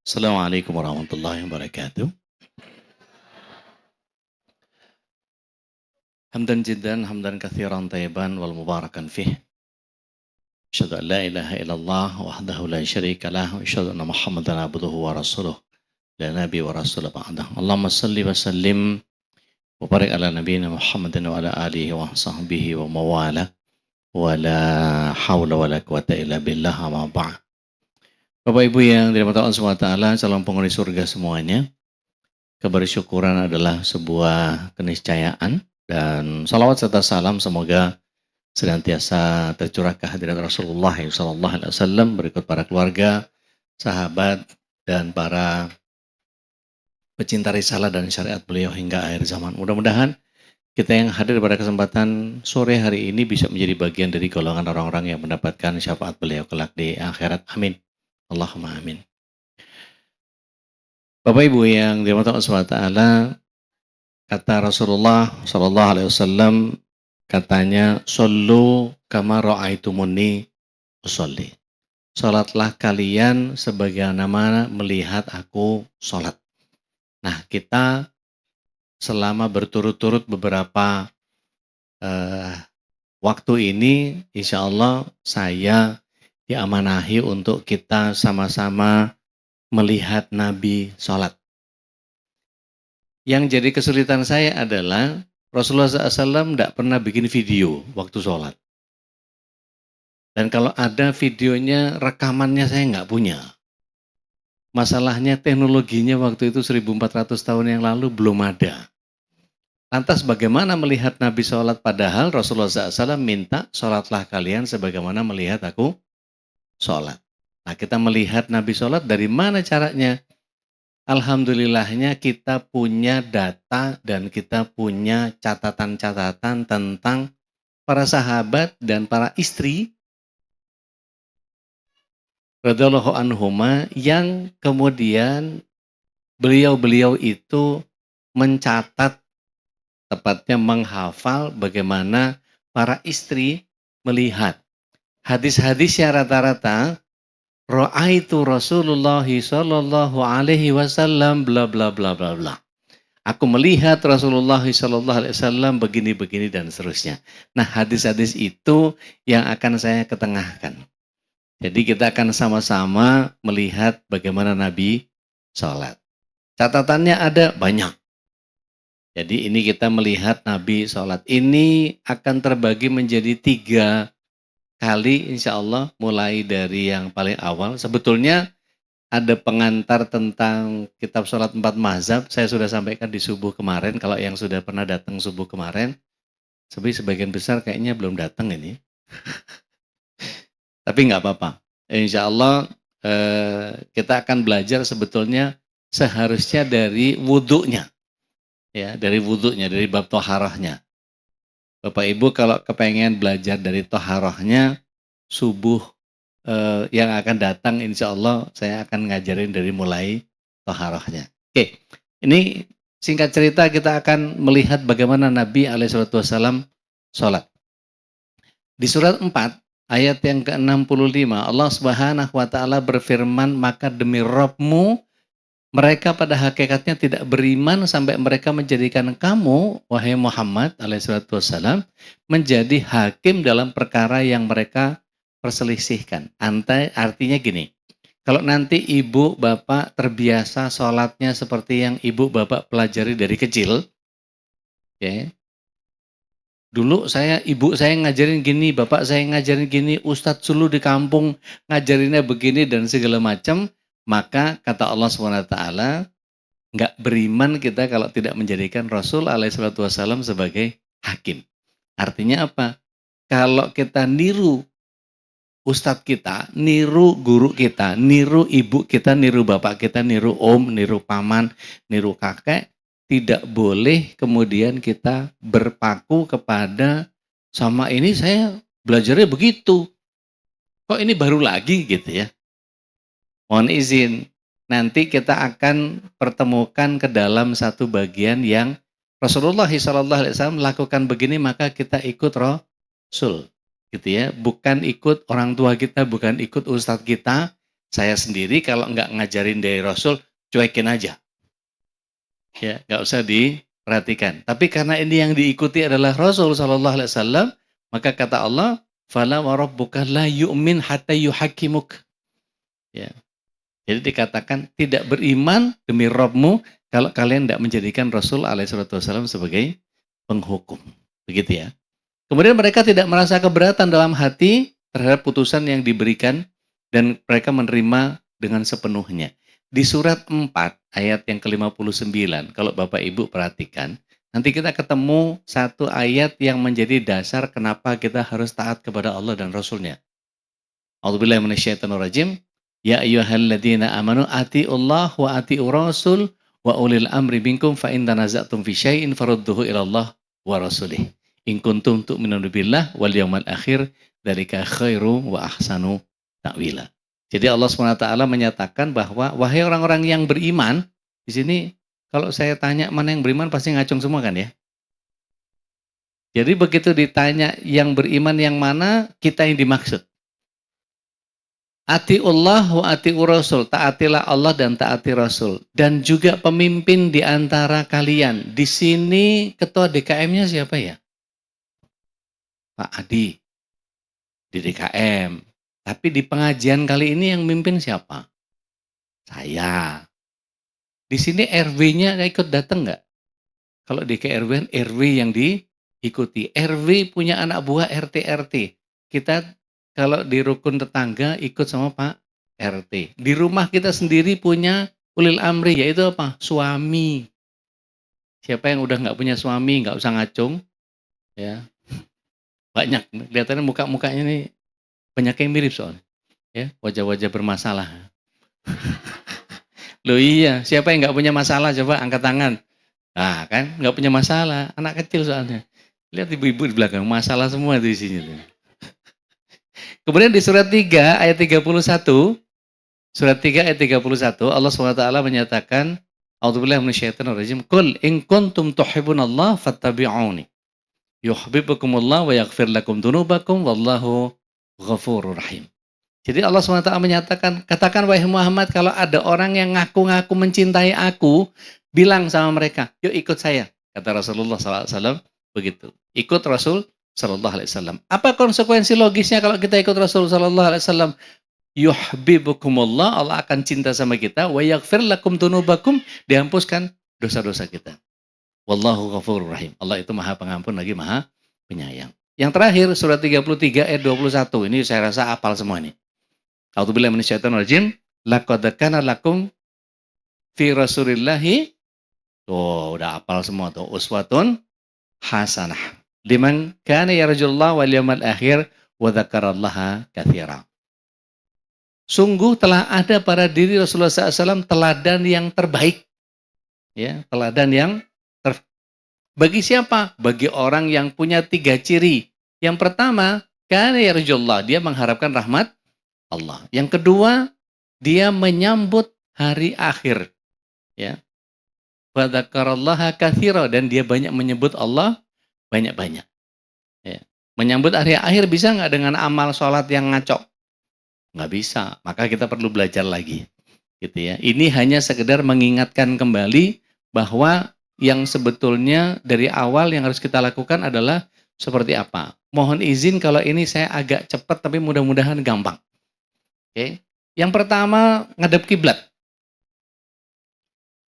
Assalamualaikum warahmatullahi wabarakatuh. Hamdan jiddan, hamdan kathiran tayyiban wal mubarakan fih. Asyhadu an la ilaha illallah wahdahu la syarika lah wa asyhadu anna Muhammadan abduhu wa rasuluh. La nabi wa rasul ba'dah. Allahumma salli wa sallim wa barik ala nabiyyina Muhammadin wa ala alihi wa sahbihi wa mawala. Wa la hawla wa la quwata illa billah amma ba'd. Bapak Ibu yang dirahmati Allah Subhanahu wa taala, calon penghuni surga semuanya. Kebersyukuran adalah sebuah keniscayaan dan salawat serta salam semoga senantiasa tercurah ke hadirat Rasulullah SAW berikut para keluarga, sahabat, dan para pecinta risalah dan syariat beliau hingga akhir zaman. Mudah-mudahan kita yang hadir pada kesempatan sore hari ini bisa menjadi bagian dari golongan orang-orang yang mendapatkan syafaat beliau kelak di akhirat. Amin. Allahumma amin. Bapak Ibu yang dirahmati Allah Subhanahu wa taala, kata Rasulullah sallallahu alaihi wasallam, katanya, "Shollu kama ra'aitumuni usolli." Salatlah kalian sebagaimana melihat aku salat. Nah, kita selama berturut-turut beberapa waktu ini, insya Allah saya diamanahi untuk kita sama-sama melihat Nabi sholat. Yang jadi kesulitan saya adalah Rasulullah SAW tidak pernah bikin video waktu sholat. Dan kalau ada videonya, rekamannya saya nggak punya. Masalahnya teknologinya waktu itu 1400 tahun yang lalu belum ada. Lantas bagaimana melihat Nabi sholat padahal Rasulullah SAW minta sholatlah kalian sebagaimana melihat aku sholat. Nah, kita melihat Nabi sholat dari mana caranya? Alhamdulillahnya kita punya data dan kita punya catatan-catatan tentang para sahabat dan para istri radhiyallahu anhuma yang kemudian beliau-beliau itu mencatat, tepatnya menghafal bagaimana para istri melihat. Hadis-hadisnya rata-rata ra'aitu Rasulullah sallallahu alaihi wasallam bla bla bla bla bla. Aku melihat Rasulullah sallallahu alaihi wasallam begini-begini dan seterusnya. Nah, hadis-hadis itu yang akan saya ketengahkan. Jadi kita akan sama-sama melihat bagaimana Nabi sholat. Catatannya ada banyak. Jadi ini kita melihat Nabi sholat. Ini akan terbagi menjadi 3 kali insya Allah, mulai dari yang paling awal. Sebetulnya ada pengantar tentang kitab sholat 4 mazhab, saya sudah sampaikan di subuh kemarin. Kalau yang sudah pernah datang subuh kemarin, sebagian besar kayaknya belum datang ini. Tapi nggak apa-apa, insya Allah kita akan belajar sebetulnya seharusnya dari wudhunya, ya, dari wudhunya, dari bab toharahnya. Bapak Ibu kalau kepengen belajar dari toharohnya, subuh yang akan datang insya Allah saya akan ngajarin dari mulai toharohnya. Oke, ini singkat cerita kita akan melihat bagaimana Nabi SAW sholat. Di surat 4 ayat yang ke-65 Allah Subhanahu wa taala berfirman, "Maka demi Rabbmu mereka pada hakikatnya tidak beriman sampai mereka menjadikan kamu, wahai Muhammad alaihissalam, menjadi hakim dalam perkara yang mereka perselisihkan." Artinya gini, kalau nanti ibu bapak terbiasa sholatnya seperti yang ibu bapak pelajari dari kecil, ya. Dulu ibu saya ngajarin gini, bapak saya ngajarin gini, ustadz dulu di kampung ngajarinnya begini dan segala macam. Maka kata Allah SWT, nggak beriman kita kalau tidak menjadikan Rasul alaihissalam sebagai hakim. Artinya apa? Kalau kita niru ustadz kita, niru guru kita, niru ibu kita, niru bapak kita, niru om, niru paman, niru kakek, tidak boleh kemudian kita berpaku kepada sama ini saya belajarnya begitu. Kok ini baru lagi gitu ya. Mohon izin, nanti kita akan pertemukan ke dalam satu bagian yang Rasulullah SAW melakukan begini, maka kita ikut Rasul, gitu ya. Bukan ikut orang tua kita, bukan ikut ustadz kita. Saya sendiri kalau nggak ngajarin dari Rasul, cuekin aja. Ya, nggak usah diperhatikan. Tapi karena ini yang diikuti adalah Rasul Shallallahu Alaihi Wasallam, maka kata Allah, "Fala wa rabbuka la yu'min hatta yuhakimuk." Ya. Jadi dikatakan tidak beriman demi Rabbmu kalau kalian tidak menjadikan Rasul Alaihi Wasallam sebagai penghukum. Begitu ya. Kemudian mereka tidak merasa keberatan dalam hati terhadap putusan yang diberikan dan mereka menerima dengan sepenuhnya. Di surat 4 ayat yang ke-59, kalau Bapak Ibu perhatikan, nanti kita ketemu satu ayat yang menjadi dasar kenapa kita harus taat kepada Allah dan Rasulnya. A'udzubillahi minasyaitonirrajim. Ya ayyuhalladzina amanu atiiullah wa atiiur rasul wa ulil amri minkum fa in tanaza'tum fi syai'in farudduhu ilallah wa rasulih. In kuntum tu'minuna billah wal yawmal akhir dzalika khairu wa ahsanu ta'wila. Jadi Allah SWT menyatakan bahwa wahai orang-orang yang beriman, di sini kalau saya tanya mana yang beriman pasti ngacung semua kan ya. Jadi begitu ditanya yang beriman yang mana, kita yang dimaksud. Atiullah wa atiur rasul, taatilah Allah dan taati Rasul. Dan juga pemimpin di antara kalian. Di sini ketua DKM-nya siapa ya? Pak Adi di DKM. Tapi di pengajian kali ini yang mimpin siapa? Saya. Di sini RW-nya ikut datang nggak? Kalau di KRW, RW yang diikuti. RW punya anak buah RT-RT. Kita kalau di rukun tetangga ikut sama Pak RT. Di rumah kita sendiri punya ulil amri, yaitu apa? Suami. Siapa yang udah nggak punya suami, nggak usah ngacung. Ya, banyak. Kelihatannya muka-mukanya nih banyak yang mirip soalnya. Ya, wajah-wajah bermasalah. Loh iya, siapa yang nggak punya masalah? Coba angkat tangan. Nah kan, nggak punya masalah. Anak kecil soalnya. Lihat ibu-ibu di belakang, masalah semua di sini. Kemudian di surat 3 ayat 31, surat 3 ayat 31, Allah SWT menyatakan, A'udzubillahi minasyaitonirrajim, "Qul in kuntum tuhibbunallah fattabi'uni. Yuhibbukumullah wa yaghfir lakum dzunubakum wallahu ghafurur rahim." Jadi Allah SWT menyatakan, katakan wahai Muhammad, kalau ada orang yang ngaku-ngaku mencintai aku, bilang sama mereka, yuk ikut saya. Kata Rasulullah SAW begitu. Ikut Rasul Sallallahu Alaihi Wasallam. Apa konsekuensi logisnya kalau kita ikut Rasul Sallallahu Alaihi Wasallam? Yuhibbukumullah, Allah akan cinta sama kita. Wa yaghfir lakum dunubakum, dihapuskan dosa-dosa kita. Wallahu ghafurur rahim. Allah itu maha pengampun lagi maha penyayang. Yang terakhir surat 33 ayat 21. Ini saya rasa hafal semua nih. A'udzubillahi minasyaitonirrajim. Laqad kana lakum fi Rasulillahi. Tuh, udah hafal semua tuh. Uswatun hasanah. Liman kana yarjullah wal yawmal akhir wa dzakarallaha katsira. Sungguh telah ada pada diri Rasulullah SAW teladan yang terbaik. Ya, teladan yang bagi siapa? Bagi orang yang punya 3 ciri. Yang pertama, kana yarjullah, dia mengharapkan rahmat Allah. Yang kedua, dia menyambut hari akhir. Ya. Wa dzakarallaha katsira, dan dia banyak menyebut Allah banyak-banyak. Ya. Menyambut hari akhir bisa nggak dengan amal sholat yang ngaco? Nggak bisa. Maka kita perlu belajar lagi. Gitu ya. Ini hanya sekedar mengingatkan kembali bahwa yang sebetulnya dari awal yang harus kita lakukan adalah seperti apa. Mohon izin kalau ini saya agak cepat tapi mudah-mudahan gampang. Oke. Yang pertama, ngadep kiblat.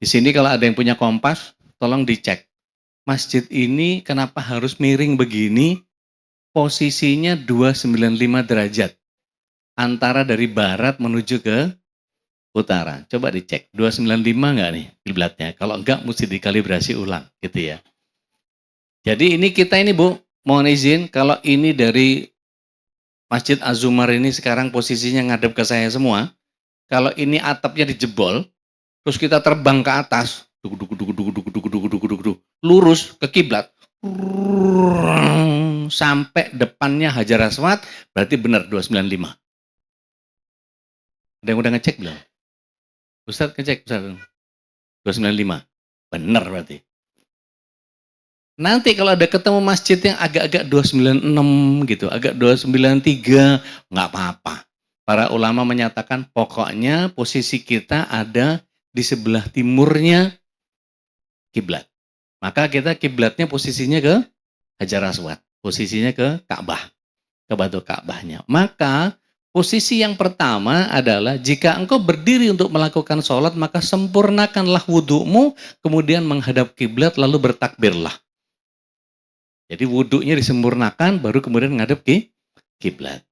Di sini kalau ada yang punya kompas, tolong dicek. Masjid ini kenapa harus miring begini? Posisinya 295 derajat. Antara dari barat menuju ke utara. Coba dicek. 295 enggak nih kiblatnya? Kalau enggak mesti dikalibrasi ulang gitu ya. Jadi ini kita ini Bu, mohon izin kalau ini dari Masjid Az-Zumar ini sekarang posisinya ngadep ke saya semua. Kalau ini atapnya dijebol, terus kita terbang ke atas, lurus ke kiblat, sampai depannya Hajar Aswad, berarti benar 295. Ada yang udah ngecek belum? Ustaz ngecek, Ustaz. 295. Benar berarti. Nanti kalau ada ketemu masjid yang agak-agak 296 gitu, agak 293, nggak apa-apa. Para ulama menyatakan pokoknya posisi kita ada di sebelah timurnya kiblat. Maka kita kiblatnya posisinya ke Hajar Aswad, posisinya ke Ka'bah, ke batu Ka'bahnya. Maka posisi yang pertama adalah jika engkau berdiri untuk melakukan sholat, maka sempurnakanlah wudhumu, kemudian menghadap kiblat lalu bertakbirlah. Jadi wudhunya disempurnakan, baru kemudian menghadap kiblat.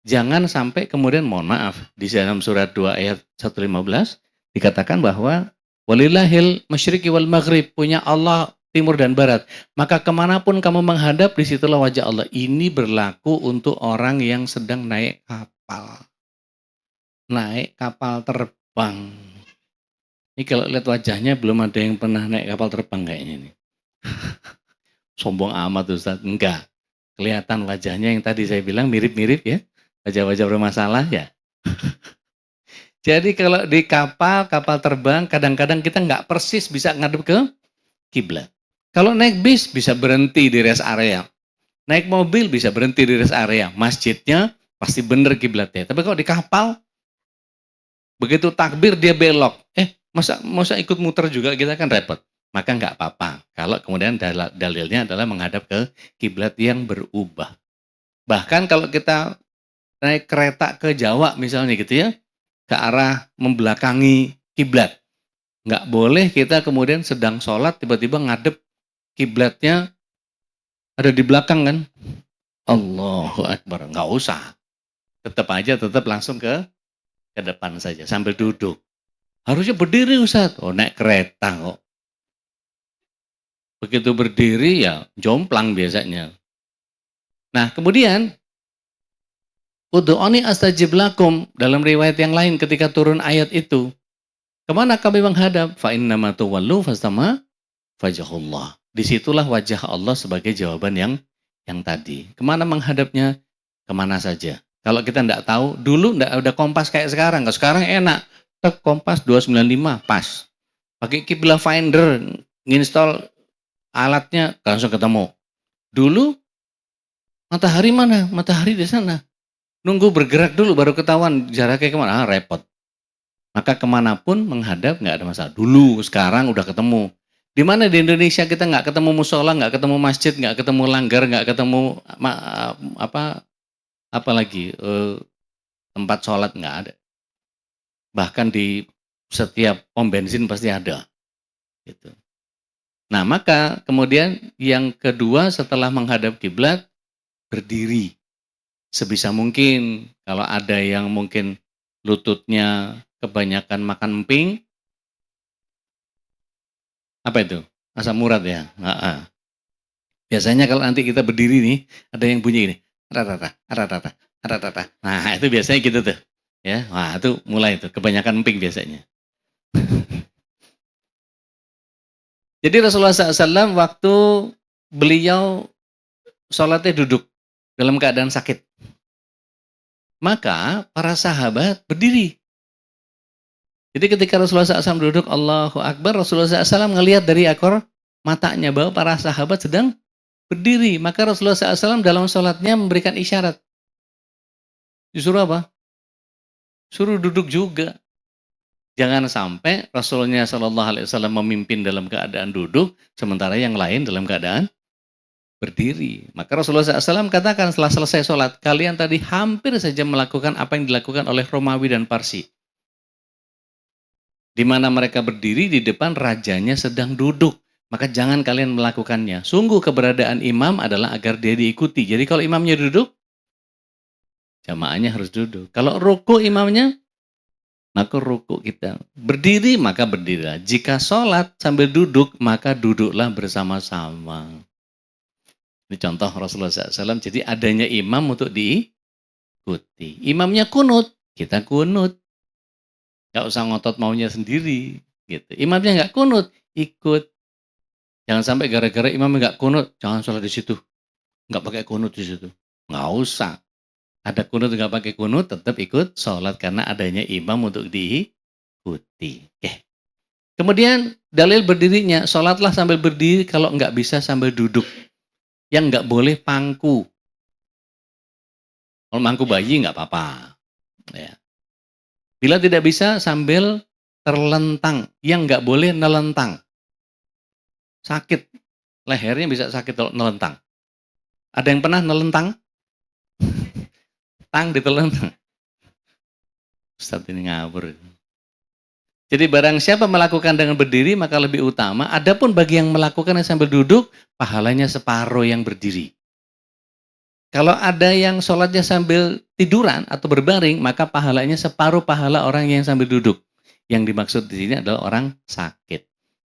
Jangan sampai kemudian, mohon maaf, di dalam surat 2 ayat 115 dikatakan bahwa walillahil masyriqi wal maghrib, punya Allah timur dan barat. Maka kemanapun kamu menghadap, disitulah wajah Allah. Ini berlaku untuk orang yang sedang naik kapal. Naik kapal terbang. Ini kalau lihat wajahnya belum ada yang pernah naik kapal terbang kayaknya ini. Sombong amat Ustaz. Enggak. Kelihatan wajahnya yang tadi saya bilang mirip-mirip ya. Wajah-wajah bermasalah ya. Jadi kalau di kapal terbang, kadang-kadang kita nggak persis bisa ngadep ke kiblat. Kalau naik bis bisa berhenti di rest area. Naik mobil bisa berhenti di rest area. Masjidnya pasti bener kiblatnya. Tapi kalau di kapal, begitu takbir dia belok. Masa ikut muter juga, kita kan repot. Maka nggak apa-apa. Kalau kemudian dalilnya adalah menghadap ke kiblat yang berubah. Bahkan kalau kita naik kereta ke Jawa misalnya gitu ya, ke arah membelakangi kiblat. Nggak boleh kita kemudian sedang sholat tiba-tiba ngadep kiblatnya ada di belakang kan. Allahu Akbar. Nggak usah. Tetap langsung ke depan saja sambil duduk. Harusnya berdiri Ustaz. Oh, naik kereta kok. Begitu berdiri ya jomplang biasanya. Nah kemudian Ud'uni astajib lakum, dalam riwayat yang lain ketika turun ayat itu. Kemana kami menghadap? Fa innama tuwallu fastama wajhullah. Disitulah wajah Allah sebagai jawaban yang tadi. Kemana menghadapnya? Kemana saja. Kalau kita tidak tahu, dulu tidak ada kompas kayak sekarang. Kalau sekarang enak. Tek kompas 295 pas. Pakai Qibla Finder, nginstall alatnya langsung ketemu. Dulu matahari mana? Matahari di sana. Nunggu bergerak dulu baru ketahuan jaraknya kemana. Repot. Maka kemanapun menghadap nggak ada masalah. Dulu, sekarang udah ketemu. Di mana di Indonesia kita nggak ketemu musola, nggak ketemu masjid, nggak ketemu langgar, nggak ketemu apa lagi tempat sholat nggak ada. Bahkan di setiap pom bensin pasti ada. Gitu. Nah maka kemudian yang kedua setelah menghadap kiblat, berdiri. Sebisa mungkin, kalau ada yang mungkin lututnya kebanyakan makan emping, apa itu? Asam urat ya? Biasanya kalau nanti kita berdiri nih, ada yang bunyi ini, ratata, ratata, ratata. Nah itu biasanya gitu tuh. Ya, wah itu mulai tuh, kebanyakan emping biasanya. Jadi Rasulullah SAW waktu beliau sholatnya duduk dalam keadaan sakit. Maka para sahabat berdiri. Jadi ketika Rasulullah SAW duduk, Allahu Akbar, Rasulullah SAW ngelihat dari ekor matanya bahwa para sahabat sedang berdiri. Maka Rasulullah SAW dalam sholatnya memberikan isyarat. Disuruh apa? Suruh duduk juga. Jangan sampai Rasulullah SAW memimpin dalam keadaan duduk, sementara yang lain dalam keadaan berdiri. Maka Rasulullah SAW katakan setelah selesai sholat, kalian tadi hampir saja melakukan apa yang dilakukan oleh Romawi dan Parsi. Di mana mereka berdiri di depan rajanya sedang duduk. Maka jangan kalian melakukannya. Sungguh keberadaan imam adalah agar dia diikuti. Jadi kalau imamnya duduk, jamaahnya harus duduk. Kalau ruku imamnya, maka ruku kita. Berdiri, maka berdirilah. Jika sholat sambil duduk, maka duduklah bersama-sama. Ini contoh Rasulullah SAW. Jadi adanya imam untuk diikuti. Imamnya kunut, kita kunut. Gak usah ngotot maunya sendiri. Gitu. Imamnya gak kunut, ikut. Jangan sampai gara-gara imamnya gak kunut, jangan sholat di situ. Gak pakai kunut di situ. Gak usah. Ada kunut gak pakai kunut, tetap ikut sholat karena adanya imam untuk diikuti. Oke. Kemudian dalil berdirinya, sholatlah sambil berdiri kalau nggak bisa sambil duduk. Yang nggak boleh pangku. Kalau pangku bayi nggak apa-apa. Ya. Bila tidak bisa sambil terlentang, yang nggak boleh nelentang. Sakit, lehernya bisa sakit kalau nelentang. Ada yang pernah nelentang? Tang ditelentang. Ustaz ini ngawur. Jadi barang siapa melakukan dengan berdiri maka lebih utama. Adapun bagi yang melakukan sambil duduk, pahalanya separuh yang berdiri. Kalau ada yang sholatnya sambil tiduran atau berbaring, maka pahalanya separuh pahala orang yang sambil duduk. Yang dimaksud di sini adalah orang sakit.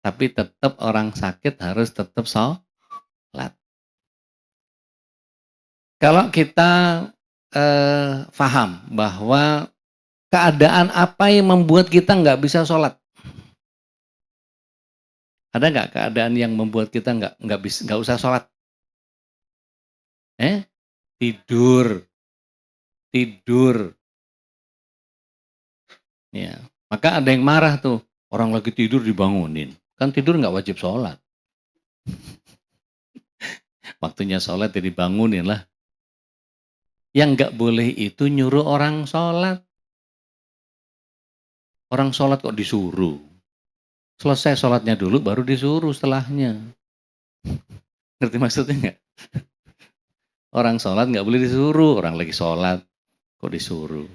Tapi tetap orang sakit harus tetap sholat. Kalau kita paham bahwa keadaan apa yang membuat kita nggak bisa sholat? Ada nggak keadaan yang membuat kita nggak usah sholat? Tidur, tidur. Ya, maka ada yang marah tuh, orang lagi tidur dibangunin. Kan tidur nggak wajib sholat. Waktunya sholat jadi bangunin lah. Yang nggak boleh itu nyuruh orang sholat. Orang sholat kok disuruh. Selesai sholatnya dulu baru disuruh setelahnya. Ngerti maksudnya nggak? Orang sholat nggak boleh disuruh. Orang lagi sholat kok disuruh.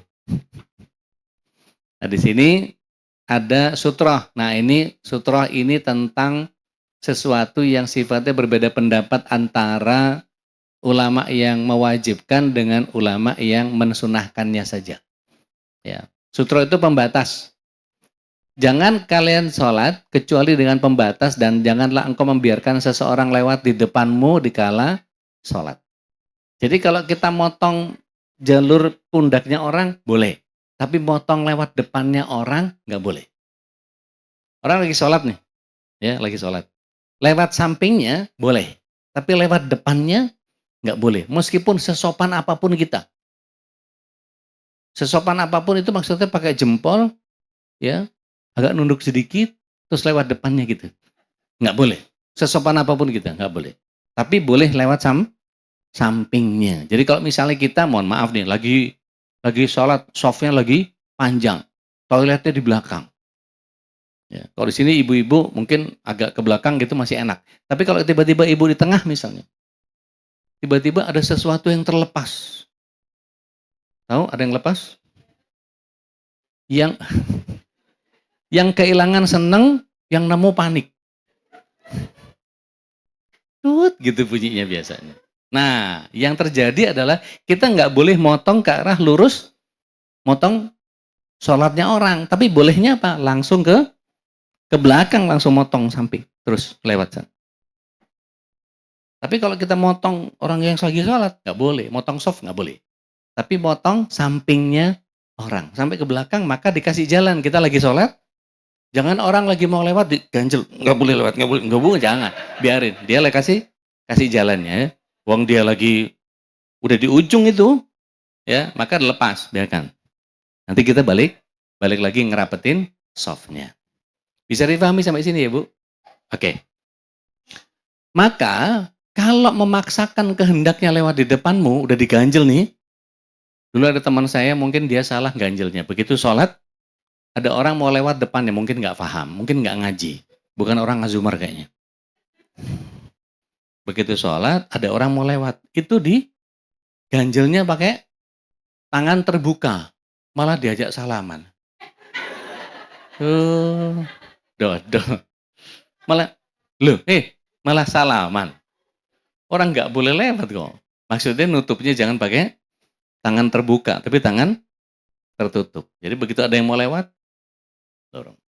Nah di sini ada sutroh. Nah ini sutroh ini tentang sesuatu yang sifatnya berbeda pendapat antara ulama yang mewajibkan dengan ulama yang mensunahkannya saja. Ya. Sutroh itu pembatas. Jangan kalian sholat kecuali dengan pembatas dan janganlah engkau membiarkan seseorang lewat di depanmu dikala sholat. Jadi kalau kita motong jalur pundaknya orang, boleh. Tapi motong lewat depannya orang, nggak boleh. Orang lagi sholat nih, ya lagi sholat. Lewat sampingnya, boleh. Tapi lewat depannya, nggak boleh. Meskipun sesopan apapun kita. Sesopan apapun itu maksudnya pakai jempol, ya agak nunduk sedikit, terus lewat depannya gitu. Nggak boleh. Sesopan apapun kita, nggak boleh. Tapi boleh lewat sampingnya. Jadi kalau misalnya kita, mohon maaf nih, lagi sholat, softnya lagi panjang, toiletnya di belakang. Ya, kalau di sini ibu-ibu mungkin agak ke belakang gitu masih enak. Tapi kalau tiba-tiba ibu di tengah misalnya, tiba-tiba ada sesuatu yang terlepas. Tahu ada yang lepas? Yang yang kehilangan seneng, yang nemu panik. Tut gitu bunyinya biasanya. Nah, yang terjadi adalah kita nggak boleh motong ke arah lurus, motong sholatnya orang. Tapi bolehnya apa? Langsung ke belakang, langsung motong samping, terus lewat sana. Tapi kalau kita motong orang yang lagi sholat, nggak boleh. Motong soft nggak boleh. Tapi motong sampingnya orang. Sampai ke belakang, maka dikasih jalan. Kita lagi sholat, jangan orang lagi mau lewat, diganjel. Nggak boleh lewat, nggak boleh, jangan. Biarin. Dia kasih jalannya. Wong dia lagi udah di ujung itu, ya maka lepas, biarkan. Nanti kita balik lagi ngerapetin softnya. Bisa dipahami sampai sini ya Bu? Oke. Maka kalau memaksakan kehendaknya lewat di depanmu, udah diganjel nih. Dulu ada teman saya mungkin dia salah ganjelnya. Begitu sholat, ada orang mau lewat depannya, mungkin nggak paham, mungkin nggak ngaji. Bukan orang ngazumar kayaknya. Begitu sholat, ada orang mau lewat. Itu ganjelnya pakai tangan terbuka. Malah diajak salaman. Dodo. Malah salaman. Orang nggak boleh lewat kok. Maksudnya nutupnya jangan pakai tangan terbuka, tapi tangan tertutup. Jadi begitu ada yang mau lewat, dorong.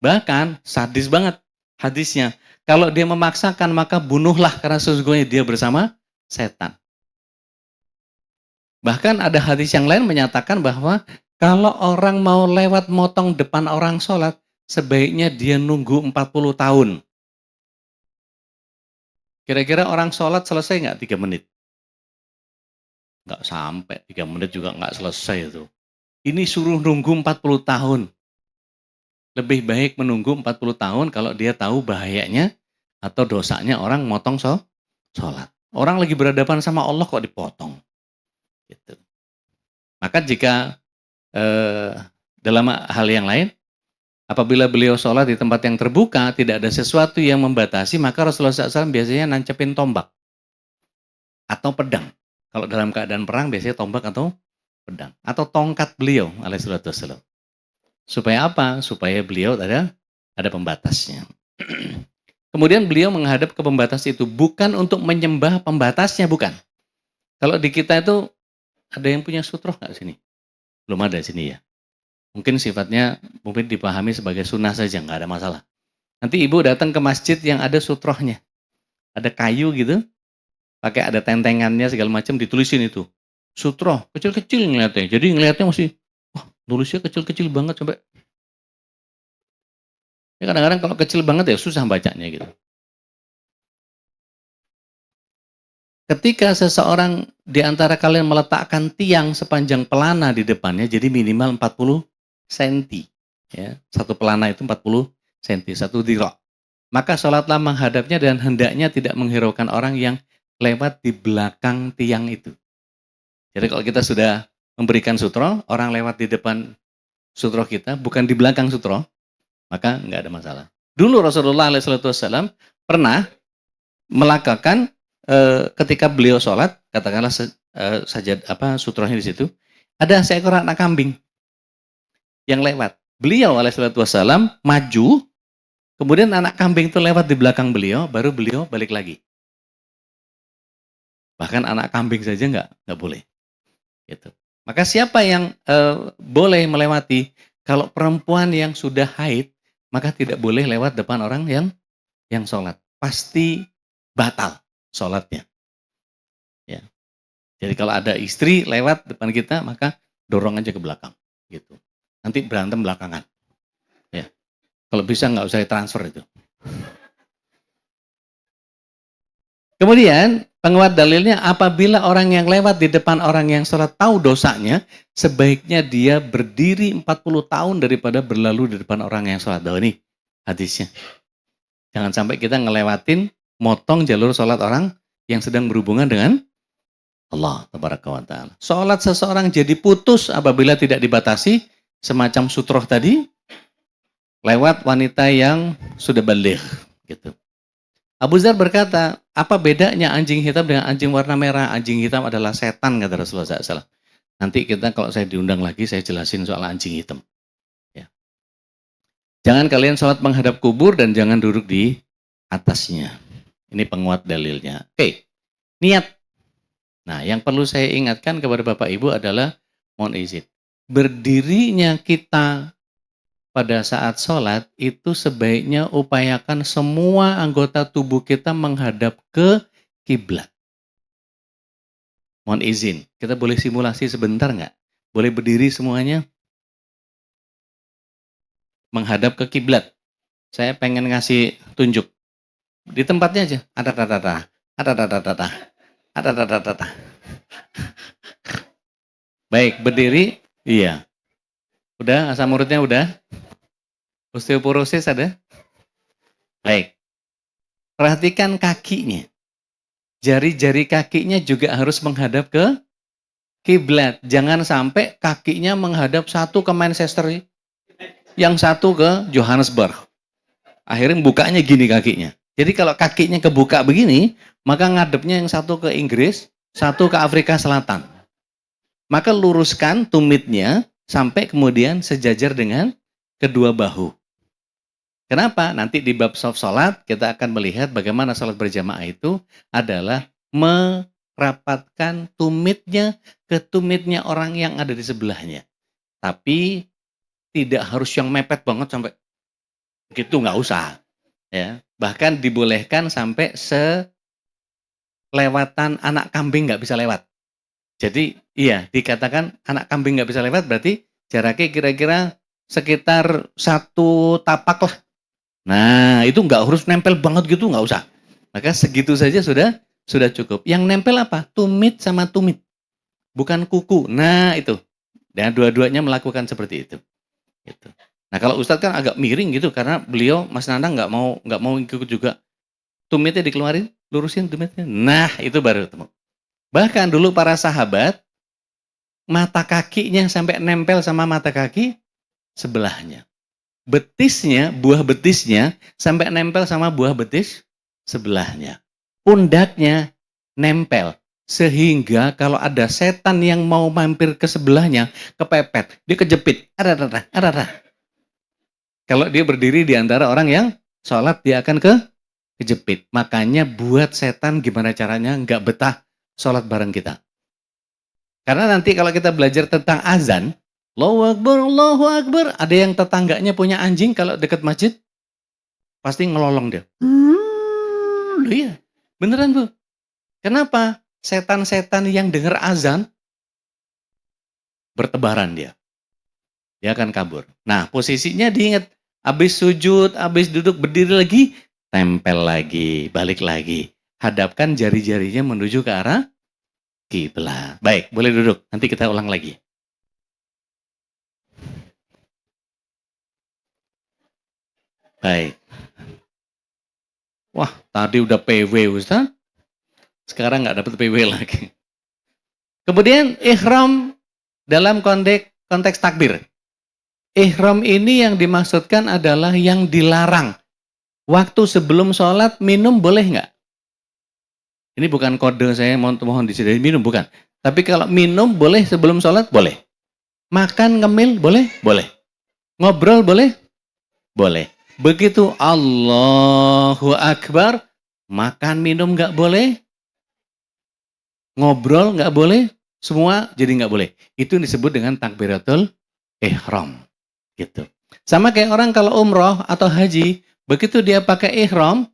Bahkan sadis banget hadisnya. Kalau dia memaksakan maka bunuhlah karena sesungguhnya dia bersama setan. Bahkan ada hadis yang lain menyatakan bahwa kalau orang mau lewat motong depan orang sholat, sebaiknya dia nunggu 40 tahun. Kira-kira orang sholat selesai nggak 3 menit? Nggak sampai 3 menit juga nggak selesai itu. Ini suruh nunggu 40 tahun. Lebih baik menunggu 40 tahun kalau dia tahu bahayanya atau dosanya orang motong sholat. Orang lagi berhadapan sama Allah kok dipotong. Gitu. Maka jika eh, dalam hal yang lain, apabila beliau sholat di tempat yang terbuka, tidak ada sesuatu yang membatasi, maka Rasulullah SAW biasanya nancepin tombak atau pedang. Kalau dalam keadaan perang biasanya tombak atau pedang. Atau tongkat beliau alaihissalatu wassalam. Supaya apa? Supaya beliau ada pembatasnya. Kemudian beliau menghadap ke pembatas itu bukan untuk menyembah pembatasnya, bukan. Kalau di kita itu ada yang punya sutroh nggak sini? Belum ada sini ya. Mungkin sifatnya mungkin dipahami sebagai sunnah saja, nggak ada masalah. Nanti ibu datang ke masjid yang ada sutrohnya, ada kayu gitu, pakai ada tentengannya segala macam, ditulisin itu. Sutroh kecil-kecil ngeliatnya. Jadi ngeliatnya masih, wah tulisnya kecil-kecil banget sampai. Ya kadang-kadang kalau kecil banget ya susah bacanya gitu. Ketika seseorang di antara kalian meletakkan tiang sepanjang pelana di depannya, jadi minimal 40 cm. Ya, satu pelana itu 40 cm, satu dhira'. Maka sholatlah menghadapnya dan hendaknya tidak menghiraukan orang yang lewat di belakang tiang itu. Jadi kalau kita sudah memberikan sutro, orang lewat di depan sutro kita, bukan di belakang sutro, maka nggak ada masalah. Dulu Rasulullah SAW pernah melakukan ketika beliau sholat, katakanlah sutrohnya di situ, ada seekor anak kambing yang lewat. Beliau alaihissalam maju, kemudian anak kambing itu lewat di belakang beliau, baru beliau balik lagi. Bahkan anak kambing saja nggak boleh. Gitu. Maka siapa yang boleh melewati? Kalau perempuan yang sudah haid, maka tidak boleh lewat depan orang yang sholat. Pasti batal sholatnya. Ya. Jadi kalau ada istri lewat depan kita, maka dorong aja ke belakang. Gitu. Nanti berantem belakangan. Ya. Kalau bisa nggak usah transfer itu. Kemudian penguat dalilnya, apabila orang yang lewat di depan orang yang sholat tahu dosanya, sebaiknya dia berdiri 40 tahun daripada berlalu di depan orang yang sholat. Oh, ini hadisnya. Jangan sampai kita ngelewatin, motong jalur sholat orang yang sedang berhubungan dengan Allah tabaraka wa ta'ala. Sholat seseorang jadi putus apabila tidak dibatasi, semacam sutroh tadi, lewat wanita yang sudah baligh. Gitu. Abu Dzar berkata, apa bedanya anjing hitam dengan anjing warna merah? Anjing hitam adalah setan, kata Rasulullah SAW. Nanti kita kalau saya diundang lagi, saya jelasin soal anjing hitam. Ya. Jangan kalian sholat menghadap kubur dan jangan duduk di atasnya. Ini penguat dalilnya. Oke, niat. Nah, yang perlu saya ingatkan kepada Bapak Ibu adalah, mohon izin, berdirinya kita pada saat sholat itu sebaiknya upayakan semua anggota tubuh kita menghadap ke kiblat. Mohon izin, kita boleh simulasi sebentar nggak? Boleh berdiri semuanya? Menghadap ke kiblat. Saya pengen ngasih tunjuk. Di tempatnya aja. Ada. Baik, berdiri. Iya. Udah, asam uratnya udah? Osteoporosis ada? Baik. Perhatikan kakinya. Jari-jari kakinya juga harus menghadap ke kiblat. Jangan sampai kakinya menghadap satu ke Manchester, yang satu ke Johannesburg. Akhirnya bukanya gini kakinya. Jadi kalau kakinya kebuka begini, maka ngadepnya yang satu ke Inggris, satu ke Afrika Selatan. Maka luruskan tumitnya sampai kemudian sejajar dengan kedua bahu. Kenapa? Nanti di bab sholat kita akan melihat bagaimana sholat berjamaah itu adalah merapatkan tumitnya ke tumitnya orang yang ada di sebelahnya. Tapi tidak harus yang mepet banget sampai gitu, nggak usah. Ya, bahkan dibolehkan sampai selewatan anak kambing nggak bisa lewat. Jadi iya dikatakan anak kambing nggak bisa lewat berarti jaraknya kira-kira sekitar satu tapak lah. Nah itu nggak harus nempel banget gitu, nggak usah. Maka segitu saja sudah cukup. Yang nempel apa? Tumit sama tumit, bukan kuku. Nah itu. Dan dua-duanya melakukan seperti itu. Gitu. Nah kalau Ustadz kan agak miring gitu karena beliau Mas Nandang nggak mau ikut juga. Tumitnya dikeluarin, lurusin tumitnya. Nah itu baru ketemu. Bahkan dulu para sahabat mata kakinya sampai nempel sama mata kaki sebelahnya. Betisnya, buah betisnya sampai nempel sama buah betis sebelahnya. Pundaknya nempel. Sehingga kalau ada setan yang mau mampir ke sebelahnya, kepepet, dia kejepit. Ararara. Kalau dia berdiri di antara orang yang sholat, dia akan kejepit. Makanya buat setan gimana caranya nggak betah sholat bareng kita. Karena nanti kalau kita belajar tentang azan, Allahu Akbar. Ada yang tetangganya punya anjing kalau dekat masjid, pasti ngelolong dia. Iya, beneran Bu. Kenapa? Setan-setan yang dengar azan, bertebaran dia. Dia akan kabur. Nah, posisinya diingat. Habis sujud, habis duduk, berdiri lagi, tempel lagi, balik lagi. Hadapkan jari-jarinya menuju ke arah kiblat. Baik, boleh duduk. Nanti kita ulang lagi. Baik. Wah, tadi udah PW Ustaz. Sekarang nggak dapat PW lagi. Kemudian ihram dalam konteks takbir. Ihram ini yang dimaksudkan adalah yang dilarang. Waktu sebelum sholat minum boleh nggak? Ini bukan kode saya mohon disediain minum, bukan. Tapi kalau minum boleh sebelum sholat, boleh. Makan ngemil boleh? Boleh. Ngobrol boleh? Boleh. Begitu Allahu Akbar, makan minum nggak boleh, ngobrol nggak boleh, semua jadi nggak boleh. Itu disebut dengan takbiratul ihram. Gitu. Sama kayak orang kalau umroh atau haji, begitu dia pakai ihram,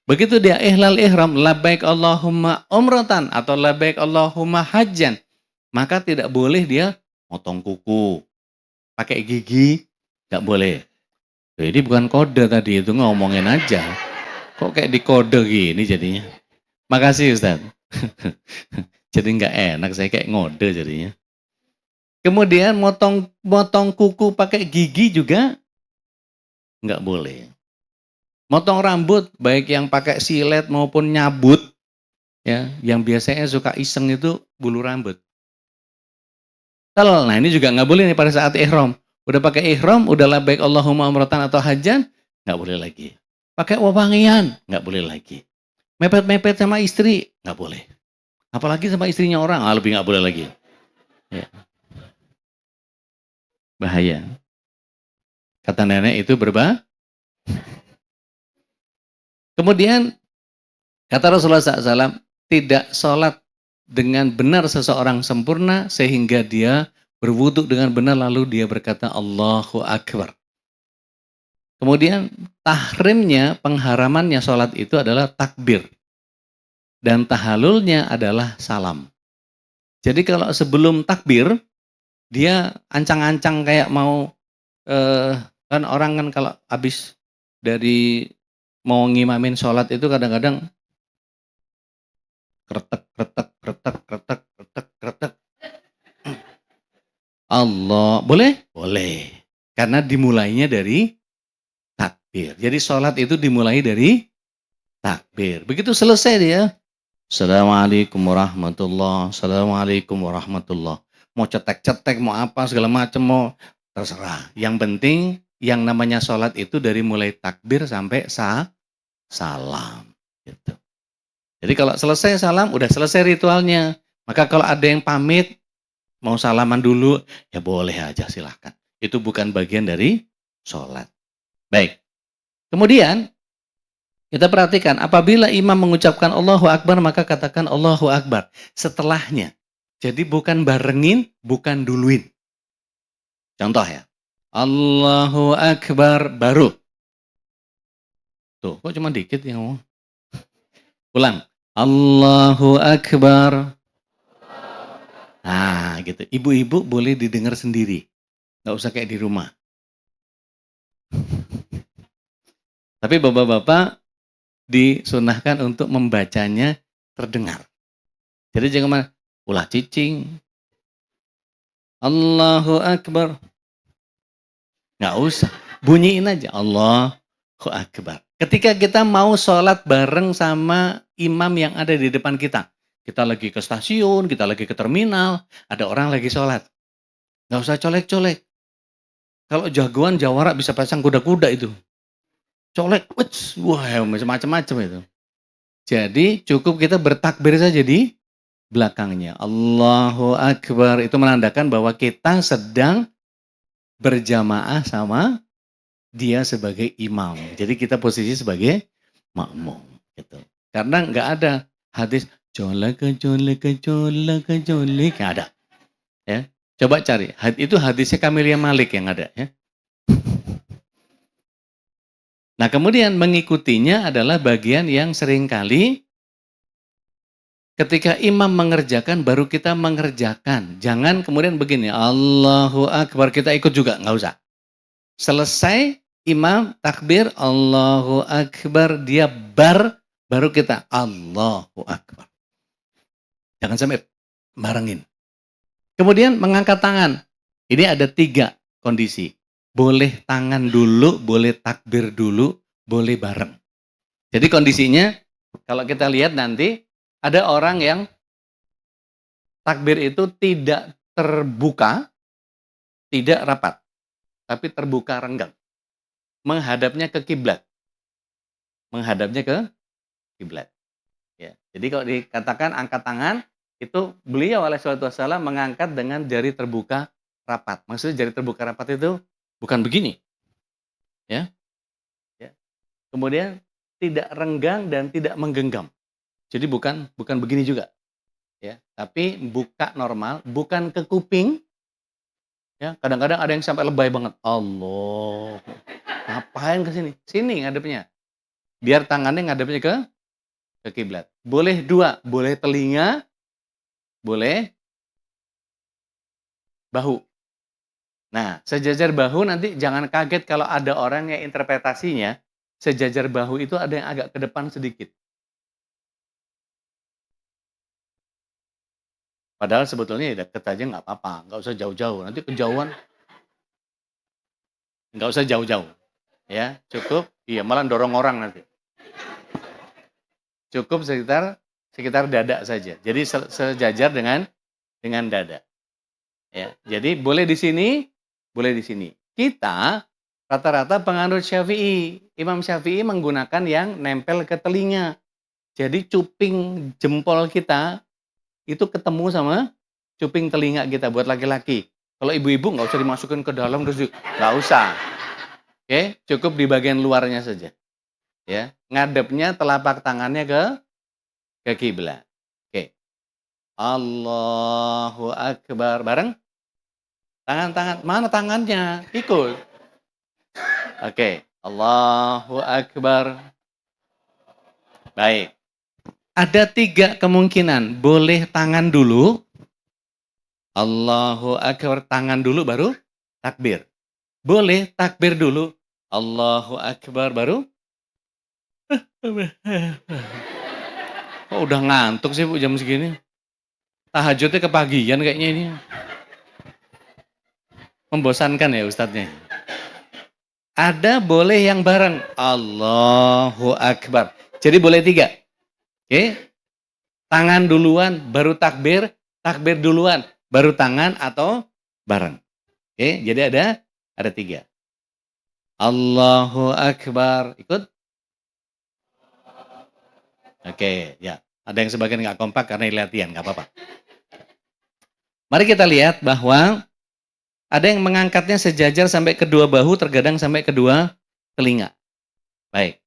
begitu dia ihlal ihram, labbaik Allahumma umratan atau labbaik Allahumma hajjan, maka tidak boleh dia motong kuku, pakai gigi, nggak boleh. Jadi bukan kode tadi, itu ngomongin aja. Kok kayak di kode gini jadinya. Makasih Ustaz. Jadi nggak enak, saya kayak ngode jadinya. Kemudian motong kuku pakai gigi juga nggak boleh. Motong rambut, baik yang pakai silet maupun nyabut, ya, yang biasanya suka iseng itu bulu rambut. Nah ini juga nggak boleh nih pada saat ihram. Udah pakai ihram, udah labbaik Allahumma umratan atau hajjan, nggak boleh lagi. Pakai wewangian, nggak boleh lagi. Mepet-mepet sama istri, nggak boleh. Apalagi sama istrinya orang, lebih nggak boleh lagi. Ya. Bahaya. Kata nenek itu Kemudian kata Rasulullah SAW, tidak sholat dengan benar seseorang sempurna sehingga dia berwudhu dengan benar lalu dia berkata Allahu Akbar. Kemudian tahrimnya, pengharamannya sholat itu adalah takbir. Dan tahalulnya adalah salam. Jadi kalau sebelum takbir, dia ancang-ancang kayak mau, kan orang kan kalau habis dari mau ngimamin sholat itu kadang-kadang kretek, kretek, kretek, kretek, kretek, kretek. Allah, boleh? Boleh. Karena dimulainya dari takbir. Jadi sholat itu dimulai dari takbir. Begitu selesai dia, Assalamualaikum warahmatullahi, Assalamualaikum warahmatullahi. Mau cetek-cetek, mau apa, segala macam, mau terserah. Yang penting, yang namanya sholat itu dari mulai takbir sampai salam. Gitu. Jadi kalau selesai salam, udah selesai ritualnya. Maka kalau ada yang pamit, mau salaman dulu, ya boleh aja silahkan. Itu bukan bagian dari sholat. Baik. Kemudian, kita perhatikan, apabila imam mengucapkan Allahu Akbar, maka katakan Allahu Akbar setelahnya. Jadi bukan barengin, bukan duluin. Contoh ya, Allahu Akbar baru. Tuh, kok cuma dikit yang ngomong? Ulang, Allahu Akbar. Nah, gitu. Ibu-ibu boleh didengar sendiri. Nggak usah kayak di rumah. Tapi bapak-bapak disunahkan untuk membacanya terdengar. Jadi jangan ulah cicing. Allahu Akbar. Nggak usah. Bunyiin aja. Allahu Akbar. Ketika kita mau sholat bareng sama imam yang ada di depan kita. Kita lagi ke stasiun, kita lagi ke terminal, ada orang lagi sholat. Nggak usah colek-colek. Kalau jagoan jawara bisa pasang kuda-kuda itu. Colek, wah macam-macam itu. Jadi cukup kita bertakbir saja di belakangnya. Allahu Akbar, itu menandakan bahwa kita sedang berjamaah sama dia sebagai imam. Jadi kita posisi sebagai makmum gitu. Karena nggak ada hadis colek nggak ada. Ya. Coba cari. Itu hadisnya Kamilia Malik yang ada ya. Nah, kemudian mengikutinya adalah bagian yang seringkali ketika imam mengerjakan baru kita mengerjakan. Jangan kemudian begini, Allahu Akbar kita ikut juga, nggak usah. Selesai imam takbir Allahu Akbar, dia baru kita Allahu Akbar. Jangan sampai barengin. Kemudian mengangkat tangan. Ini ada 3 kondisi. Boleh tangan dulu, boleh takbir dulu, boleh bareng. Jadi kondisinya kalau kita lihat nanti ada orang yang takbir itu tidak terbuka, tidak rapat, tapi terbuka renggang. Menghadapnya ke kiblat. Menghadapnya ke kiblat. Ya. Jadi kalau dikatakan angkat tangan, itu beliau alaihi wasallam mengangkat dengan jari terbuka rapat. Maksudnya jari terbuka rapat itu bukan begini. Ya. Ya. Kemudian tidak renggang dan tidak menggenggam. Jadi bukan begini juga. Ya, tapi buka normal, bukan ke kuping. Ya, kadang-kadang ada yang sampai lebay banget. Allah. Ngapain ke sini? Sini ngadepnya. Biar tangannya ngadepnya ke kiblat. Boleh 2, boleh telinga, boleh bahu. Nah, sejajar bahu nanti jangan kaget kalau ada orang yang interpretasinya sejajar bahu itu ada yang agak ke depan sedikit. Padahal sebetulnya ya deket aja nggak apa-apa, nggak usah jauh-jauh. Nanti kejauhan, nggak usah jauh-jauh. Ya, cukup, iya malah dorong orang nanti. Cukup sekitar dada saja. Jadi sejajar dengan dada. Ya, jadi boleh di sini, boleh di sini. Kita rata-rata penganut Syafi'i. Imam Syafi'i menggunakan yang nempel ke telinga. Jadi cuping jempol kita itu ketemu sama cuping telinga kita buat laki-laki. Kalau ibu-ibu nggak usah dimasukin ke dalam terus nggak usah. Oke, cukup di bagian luarnya saja. Ya, ngadepnya telapak tangannya ke kiblat. Oke. Allahu Akbar. Bareng? Tangan-tangan. Mana tangannya? Ikut. Oke. Allahu Akbar. Baik. Ada 3 kemungkinan. Boleh tangan dulu. Allahu Akbar. Tangan dulu baru takbir. Boleh takbir dulu. Allahu Akbar baru. Oh, udah ngantuk sih Bu jam segini. Tahajudnya kepagian kayaknya ini. Membosankan ya Ustadznya. Ada boleh yang bareng. Allahu Akbar. Jadi boleh 3. Oke. Tangan duluan, baru takbir. Takbir duluan, baru tangan atau bareng. Oke. Jadi ada 3. Allahu Akbar. Ikut? Oke. Ya. Ada yang sebagian nggak kompak karena latihan. Nggak apa-apa. Mari kita lihat bahwa ada yang mengangkatnya sejajar sampai kedua bahu, terkadang sampai kedua telinga. Baik.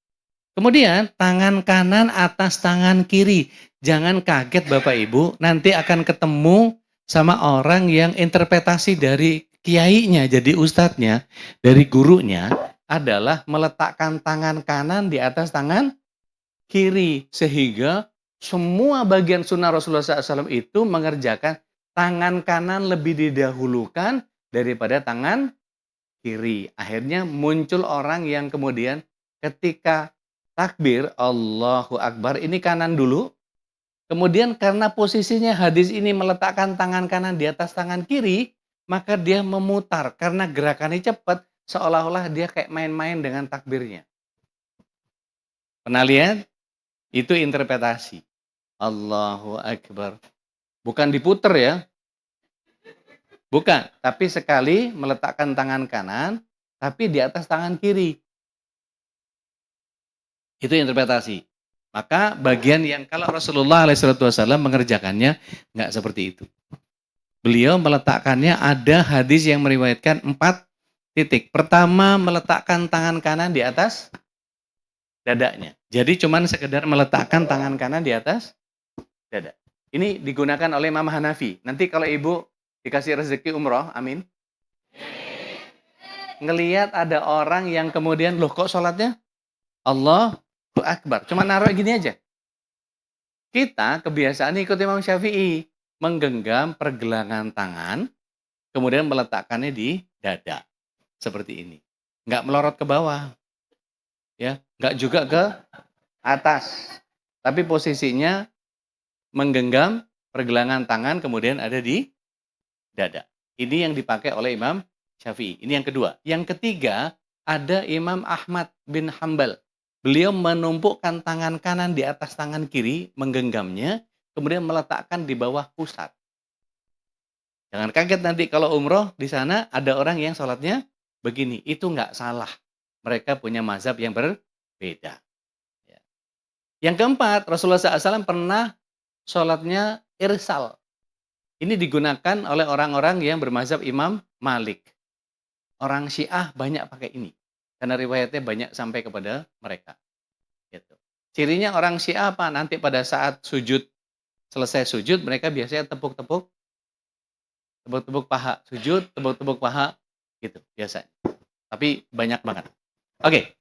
Kemudian tangan kanan atas tangan kiri. Jangan kaget Bapak Ibu, nanti akan ketemu sama orang yang interpretasi dari kiainya, jadi ustadznya, dari gurunya adalah meletakkan tangan kanan di atas tangan kiri. Sehingga semua bagian sunnah Rasulullah SAW itu mengerjakan tangan kanan lebih didahulukan daripada tangan kiri. Akhirnya muncul orang yang kemudian ketika takbir Allahu Akbar ini kanan dulu. Kemudian karena posisinya hadis ini meletakkan tangan kanan di atas tangan kiri, maka dia memutar karena gerakannya cepat seolah-olah dia kayak main-main dengan takbirnya. Pernah lihat? Itu interpretasi. Allahu Akbar. Bukan diputer ya, bukan. Tapi sekali meletakkan tangan kanan, tapi di atas tangan kiri. Itu interpretasi. Maka bagian yang kalau Rasulullah SAW mengerjakannya nggak seperti itu. Beliau meletakkannya ada hadis yang meriwayatkan 4 titik. Pertama meletakkan tangan kanan di atas dadanya. Jadi cuman sekedar meletakkan tangan kanan di atas dada. Ini digunakan oleh Imam Hanafi. Nanti kalau ibu dikasih rezeki umroh, amin. Ngelihat ada orang yang kemudian, loh kok sholatnya Allahu Akbar. Cuma naruh gini aja. Kita kebiasaan ikut Imam Syafi'i. Menggenggam pergelangan tangan, kemudian meletakkannya di dada. Seperti ini. Nggak melorot ke bawah. Ya, nggak juga ke atas. Tapi posisinya menggenggam pergelangan tangan, kemudian ada di dada. Ini yang dipakai oleh Imam Syafi'i. Ini yang kedua. Yang ketiga, ada Imam Ahmad bin Hambal. Beliau menumpukkan tangan kanan di atas tangan kiri, menggenggamnya, kemudian meletakkan di bawah pusat. Jangan kaget nanti kalau umroh di sana ada orang yang sholatnya begini. Itu nggak salah. Mereka punya mazhab yang berbeda. Ya. Yang keempat, Rasulullah SAW pernah sholatnya irsal. Ini digunakan oleh orang-orang yang bermazhab Imam Malik. Orang Syiah banyak pakai ini. Karena riwayatnya banyak sampai kepada mereka. Gitu. Cirinya orang Syiah apa? Nanti pada saat sujud, selesai sujud, mereka biasanya tepuk-tepuk paha. Sujud, tepuk-tepuk paha. Gitu, biasanya. Tapi banyak banget. Oke.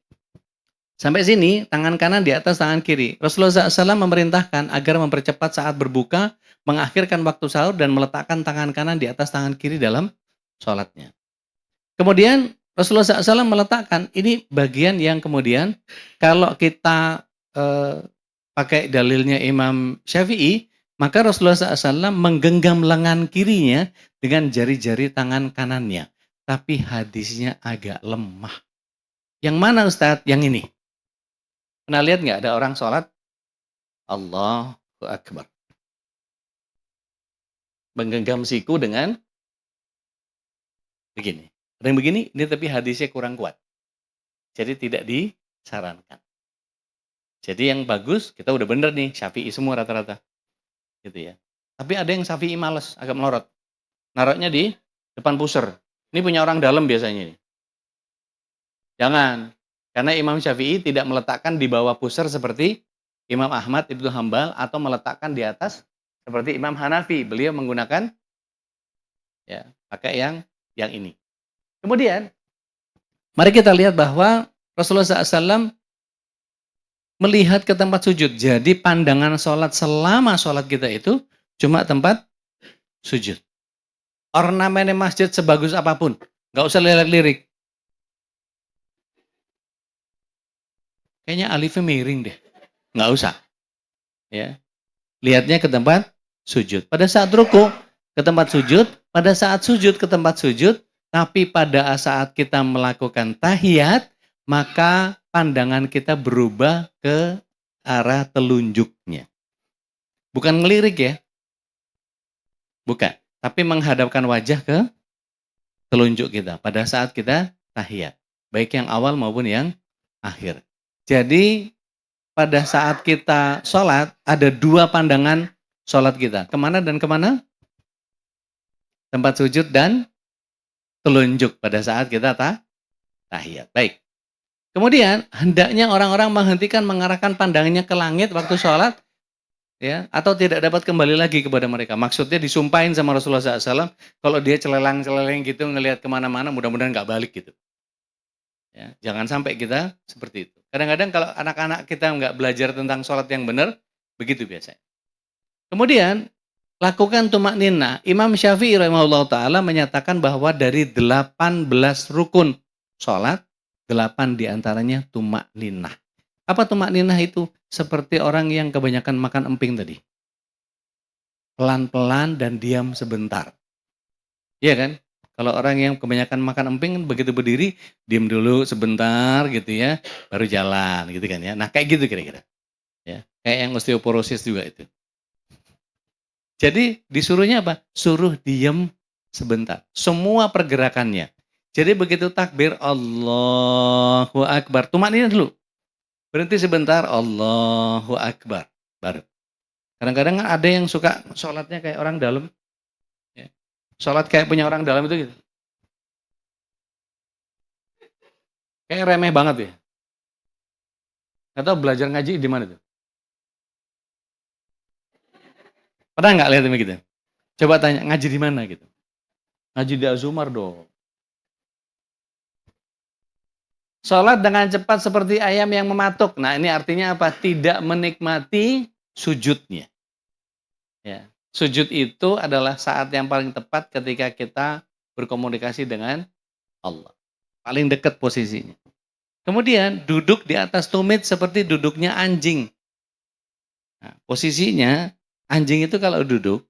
Sampai sini, tangan kanan di atas tangan kiri. Rasulullah SAW memerintahkan agar mempercepat saat berbuka, mengakhirkan waktu sahur, dan meletakkan tangan kanan di atas tangan kiri dalam sholatnya. Kemudian Rasulullah SAW meletakkan, ini bagian yang kemudian kalau kita pakai dalilnya Imam Syafi'i, maka Rasulullah SAW menggenggam lengan kirinya dengan jari-jari tangan kanannya. Tapi hadisnya agak lemah. Yang mana Ustadz? Yang ini. Pernah lihat nggak ada orang sholat? Allahu Akbar. Menggenggam siku dengan begini. Ada yang begini, ini tapi hadisnya kurang kuat. Jadi tidak disarankan. Jadi yang bagus, kita udah bener nih, Syafi'i semua rata-rata. Gitu ya. Tapi ada yang Syafi'i males, agak melorot. Naruhnya di depan pusar. Ini punya orang dalam biasanya nih. Jangan. Karena Imam Syafi'i tidak meletakkan di bawah pusar seperti Imam Ahmad Ibnu Hambal atau meletakkan di atas seperti Imam Hanafi. Beliau menggunakan ya, pakai yang ini. Kemudian mari kita lihat bahwa Rasulullah SAW melihat ke tempat sujud. Jadi pandangan sholat selama sholat kita itu cuma tempat sujud. Ornamen masjid sebagus apapun, nggak usah lirik-lirik. Kayaknya alifnya miring deh. Nggak usah. Ya. Lihatnya ke tempat sujud. Pada saat ruku ke tempat sujud, pada saat sujud ke tempat sujud, tapi pada saat kita melakukan tahiyat, maka pandangan kita berubah ke arah telunjuknya. Bukan ngelirik ya. Bukan. Tapi menghadapkan wajah ke telunjuk kita pada saat kita tahiyat. Baik yang awal maupun yang akhir. Jadi pada saat kita sholat, ada 2 pandangan sholat kita. Kemana dan kemana? Tempat sujud dan telunjuk pada saat kita tahiyat. Baik. Kemudian, hendaknya orang-orang menghentikan mengarahkan pandangannya ke langit waktu sholat, ya, atau tidak dapat kembali lagi kepada mereka. Maksudnya disumpahin sama Rasulullah SAW, kalau dia celelang-celeleng gitu, ngelihat kemana-mana, mudah-mudahan nggak balik gitu. Ya, jangan sampai kita seperti itu. Kadang-kadang kalau anak-anak kita nggak belajar tentang sholat yang benar, begitu biasanya. Kemudian, lakukan tumak nina. Imam Syafi'i rahimahullah ta'ala menyatakan bahwa dari 18 rukun sholat, 8 diantaranya tumak nina. Apa tumak nina itu? Seperti orang yang kebanyakan makan emping tadi. Pelan-pelan dan diam sebentar. Iya kan? Kalau orang yang kebanyakan makan emping, begitu berdiri, diam dulu sebentar gitu ya, baru jalan gitu kan ya. Nah kayak gitu kira-kira. Ya, kayak yang osteoporosis juga itu. Jadi disuruhnya apa? Suruh diem sebentar. Semua pergerakannya. Jadi begitu takbir, Allahu Akbar. Tumaknina dulu. Berhenti sebentar, Allahu Akbar. Baru. Kadang-kadang ada yang suka sholatnya kayak orang dalam. Ya. Sholat kayak punya orang dalam itu gitu. Kayak remeh banget ya. Atau belajar ngaji di mana tuh? Pernah nggak lihat begitu? Coba tanya, ngaji di mana gitu? Ngaji di Azumar dong. Sholat dengan cepat seperti ayam yang mematuk. Nah ini artinya apa? Tidak menikmati sujudnya. Ya. Sujud itu adalah saat yang paling tepat ketika kita berkomunikasi dengan Allah. Paling dekat posisinya. Kemudian duduk di atas tumit seperti duduknya anjing. Nah, posisinya anjing itu kalau duduk,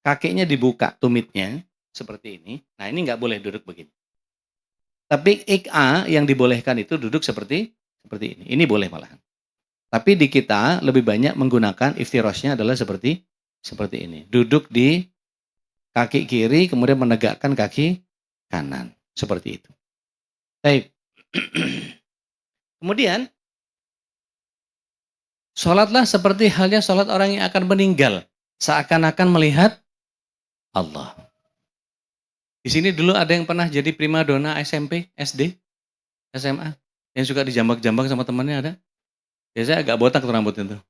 kakinya dibuka tumitnya seperti ini. Nah ini nggak boleh duduk begini. Tapi IKA yang dibolehkan itu duduk seperti ini. Ini boleh malahan. Tapi di kita lebih banyak menggunakan iftirosnya adalah seperti ini. Duduk di kaki kiri kemudian menegakkan kaki kanan. Seperti itu. Baik. Kemudian sholatlah seperti halnya sholat orang yang akan meninggal. Seakan-akan melihat Allah. Di sini dulu ada yang pernah jadi primadona SMP, SD, SMA. Yang suka dijambak-jambak sama temannya ada. Biasanya agak botak tuh rambutnya tuh.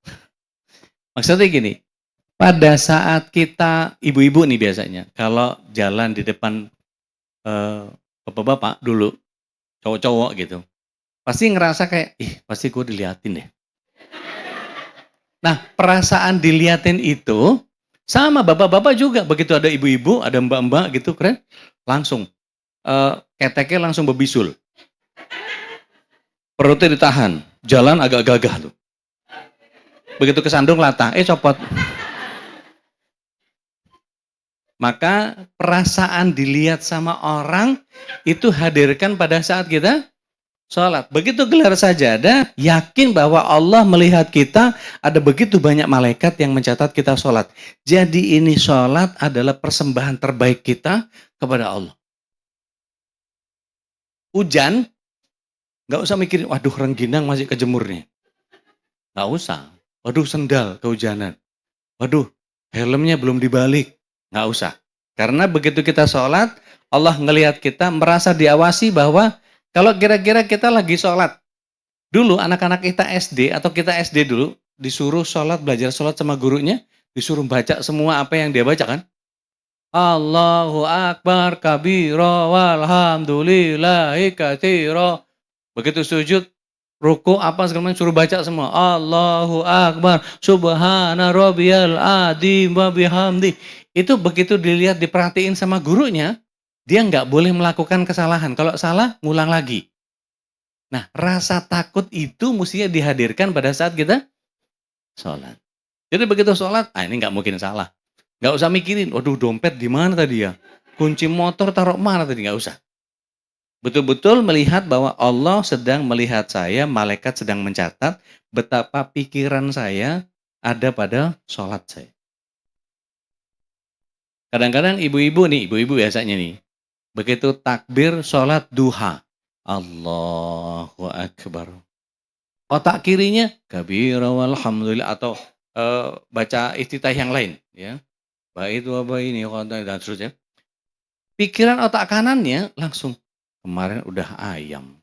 Maksudnya gini, pada saat kita, ibu-ibu nih biasanya, kalau jalan di depan bapak-bapak dulu, cowok-cowok gitu, pasti ngerasa kayak, pasti gue diliatin deh. Nah, perasaan diliatin itu, sama bapak-bapak juga, begitu ada ibu-ibu, ada mbak-mbak gitu, keren, langsung, keteknya langsung berbisul. Perutnya ditahan, jalan agak gagah tuh. Begitu kesandung latah, copot. Maka perasaan dilihat sama orang itu hadirkan pada saat kita sholat. Begitu gelar sajadah, yakin bahwa Allah melihat kita, ada begitu banyak malaikat yang mencatat kita sholat. Jadi ini sholat adalah persembahan terbaik kita kepada Allah. Hujan, nggak usah mikirin, waduh rengginang masih kejemur nih. Nggak usah. Waduh sendal kehujanan. Waduh helmnya belum dibalik. Nggak usah. Karena begitu kita sholat, Allah ngelihat kita, merasa diawasi bahwa kalau kira-kira kita lagi sholat. Dulu anak-anak kita SD atau kita SD dulu, disuruh sholat, belajar sholat sama gurunya, disuruh baca semua apa yang dia baca kan. Allahu Akbar kabira walhamdulillahi katsira. Begitu sujud, ruku apa segala macam suruh baca semua. Allahu Akbar subhana rabbiyal adzim wa bihamdi. Itu begitu dilihat diperhatiin sama gurunya, dia nggak boleh melakukan kesalahan. Kalau salah, ngulang lagi. Nah, rasa takut itu mestinya dihadirkan pada saat kita sholat. Jadi begitu sholat, ini nggak mungkin salah. Nggak usah mikirin, waduh dompet di mana tadi ya? Kunci motor taruh mana tadi? Nggak usah. Betul-betul melihat bahwa Allah sedang melihat saya, malaikat sedang mencatat betapa pikiran saya ada pada sholat saya. Kadang-kadang ibu-ibu biasanya nih, begitu takbir sholat duha, Allahu Akbar. Otak kirinya, kabira walhamdulillah, atau baca iftitah yang lain. Ya. Bait wa baini dan seterusnya. Pikiran otak kanannya langsung, kemarin udah ayam.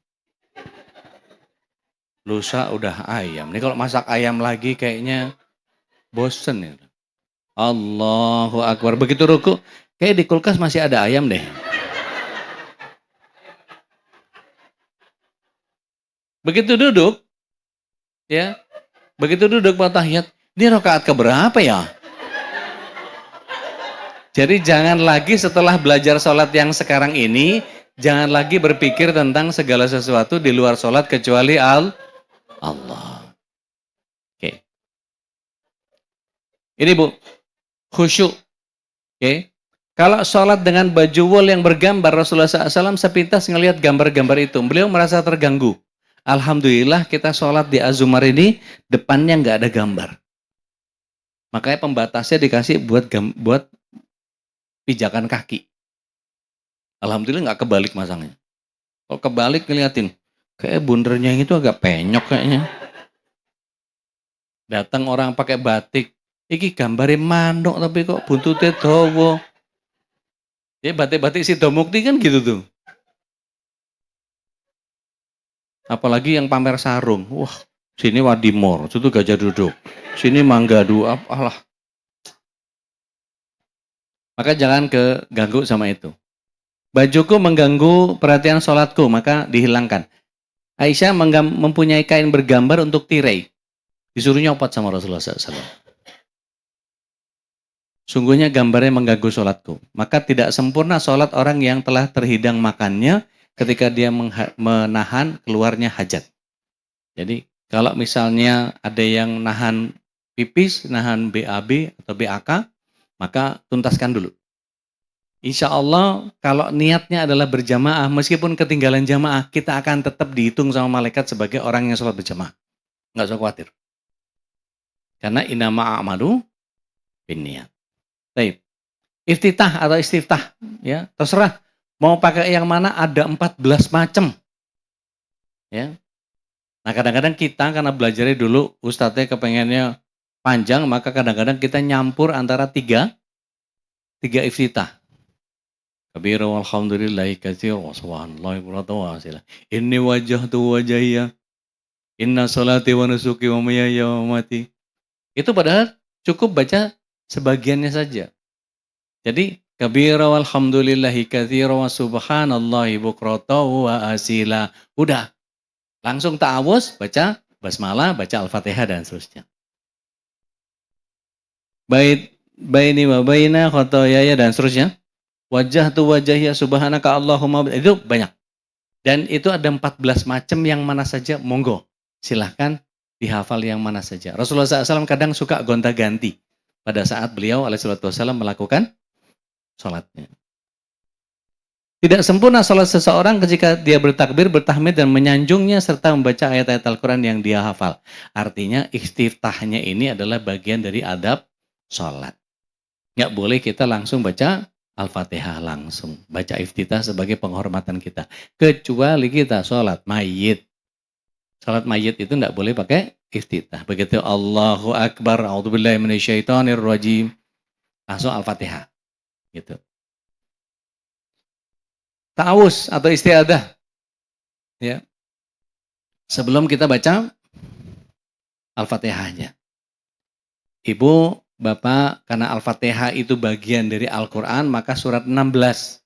Lusa udah ayam. Ini kalau masak ayam lagi kayaknya bosen ya. Allahu Akbar. Begitu ruku, kayak di kulkas masih ada ayam deh. Begitu duduk, ya, begitu duduk tahiyat, ini rakaat keberapa ya? Jadi jangan lagi setelah belajar sholat yang sekarang ini, jangan lagi berpikir tentang segala sesuatu di luar sholat kecuali Allah. Oke. Ini Bu, khusyuk. Oke. Kalau sholat dengan baju wol yang bergambar, Rasulullah SAW sepintas ngelihat gambar-gambar itu. Beliau merasa terganggu. Alhamdulillah kita sholat di Azumar ini, depannya nggak ada gambar. Makanya pembatasnya dikasih buat pijakan kaki. Alhamdulillah nggak kebalik masangnya. Kalau kebalik ngeliatin, kayak bundernya itu agak penyok kayaknya. Datang orang pakai batik, iki gambare manuk tapi kok buntutnya dawa. Ya batik-batik si Domukti kan gitu tuh. Apalagi yang pamer sarung. Wah, sini Wadimor, itu gajah duduk. Sini Manggadu, apalah. Maka jangan keganggu sama itu. Bajuku mengganggu perhatian sholatku, maka dihilangkan. Aisyah mempunyai kain bergambar untuk tirai. Disuruh nyopot sama Rasulullah SAW. Sungguhnya gambarnya mengganggu sholatku. Maka tidak sempurna sholat orang yang telah terhidang makannya ketika dia menahan keluarnya hajat. Jadi kalau misalnya ada yang nahan pipis, nahan BAB atau BAK, maka tuntaskan dulu. Insya Allah kalau niatnya adalah berjamaah, meskipun ketinggalan jamaah, kita akan tetap dihitung sama malaikat sebagai orang yang sholat berjamaah. Nggak usah khawatir. Karena innama a'malu binniyat. Baik. Iftitah atau istiftah, ya terserah. Mau pakai yang mana, ada 14 macam. Ya. Nah kadang-kadang kita karena belajarnya dulu, ustadznya kepengennya panjang, maka kadang-kadang kita nyampur antara tiga iftitah. Kabira walhamdulillahi katsira wa subhanallahi wa ta'ala. Inni wajjahtu wajhiya inna salati wa nusuki wa mahyaya wa mamati. Itu padahal cukup baca sebagiannya saja. Jadi kabira walhamdulillahi katsira wa subhanallahi bukrata wa asila. Udah. Langsung ta'awuz, baca basmalah, baca Al-Fatihah dan seterusnya. Baini wa baina khotoyaya dan seterusnya. Wajah tu wajahya subhanaka Allahumma, itu banyak. Dan itu ada 14 macam, yang mana saja monggo. Silahkan dihafal yang mana saja. Rasulullah SAW kadang suka gonta-ganti pada saat beliau alaihissalam melakukan sholatnya. Tidak sempurna sholat seseorang ketika dia bertakbir, bertahmid dan menyanjungnya serta membaca ayat-ayat Al-Quran yang dia hafal. Artinya istiftahnya ini adalah bagian dari adab sholat. Nggak boleh kita langsung baca Al-Fatihah langsung. Baca iftitah sebagai penghormatan kita. Kecuali kita sholat mayit. Sholat mayit itu nggak boleh pakai iftitah. Begitu Allahu Akbar, a'udzubillahi minasyaitonirrajim. Langsung Al-Fatihah. Gitu. Ta'awuz atau istiadah. Ya. Sebelum kita baca Al-Fatihahnya. Ibu, Bapak, karena Al-Fatihah itu bagian dari Al-Quran, maka surat 16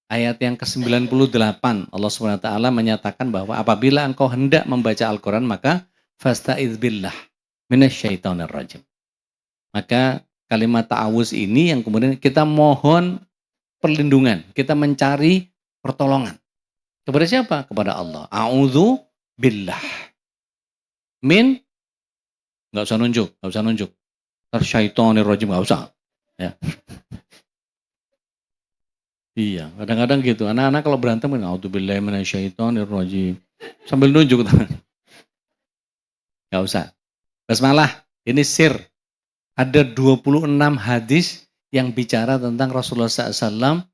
ayat yang ke-98 Allah SWT menyatakan bahwa apabila engkau hendak membaca Al-Quran, maka fasta'idz billah minasyaitonirrajim. Maka kalimat ta'awuz ini yang kemudian kita mohon perlindungan, kita mencari pertolongan. Kepada siapa? Kepada Allah. A'udzu billah. Min, nggak usah nunjuk. Syaitonirrajim, nggak usah. Ya. Iya, kadang-kadang gitu. Anak-anak kalau berantem kan a'udzubillahi minasyaitonirrajim. Sambil nunjuk. Nggak usah. Basmalah, ini sir. Ada 26 hadis yang bicara tentang Rasulullah SAW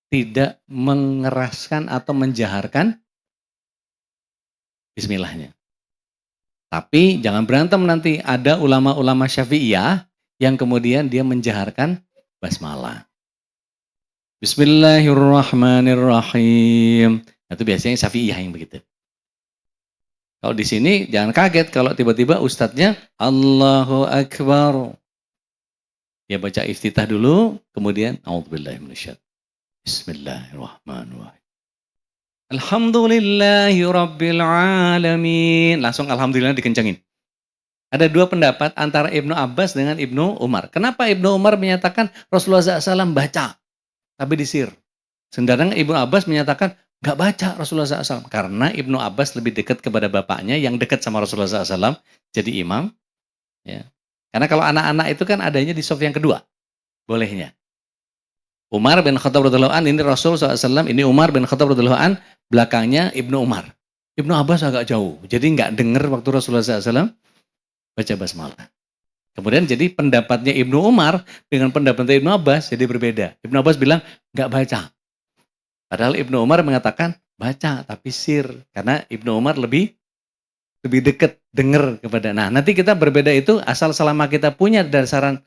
tidak mengeraskan atau menjaharkan bismillahnya. Tapi jangan berantem nanti. Ada ulama-ulama Syafi'iyah yang kemudian dia menjaharkan basmalah. Bismillahirrahmanirrahim. Itu biasanya Syafi'iyah yang begitu. Kalau di sini jangan kaget kalau tiba-tiba ustadznya Allahu Akbar. Dia baca iftitah dulu, kemudian a'udzubillahi minasyaitonir rajim. Bismillahirrahmanirrahim. Alhamdulillahi rabbil alamin. Langsung alhamdulillah dikencangin. Ada dua pendapat antara Ibnu Abbas dengan Ibnu Umar. Kenapa Ibnu Umar menyatakan Rasulullah SAW baca, tapi disir? Sedangkan Ibnu Abbas menyatakan nggak baca Rasulullah SAW. Karena Ibnu Abbas lebih dekat kepada bapaknya yang dekat sama Rasulullah SAW, jadi imam. Ya. Karena kalau anak-anak itu kan adanya di saf yang kedua, bolehnya. Umar bin Khattab radhiyallahu an, ini Rasul SAW, ini Umar bin Khattab radhiyallahu an, belakangnya Ibnu Umar. Ibnu Abbas agak jauh, jadi nggak dengar waktu Rasulullah SAW baca basmalah. Kemudian jadi pendapatnya Ibnu Umar dengan pendapatnya Ibnu Abbas jadi berbeda. Ibnu Abbas bilang nggak baca. Padahal Ibnu Umar mengatakan baca tapi sir. Karena Ibnu Umar lebih dekat dengar kepada. Nah, nanti kita berbeda itu asal selama kita punya dasaran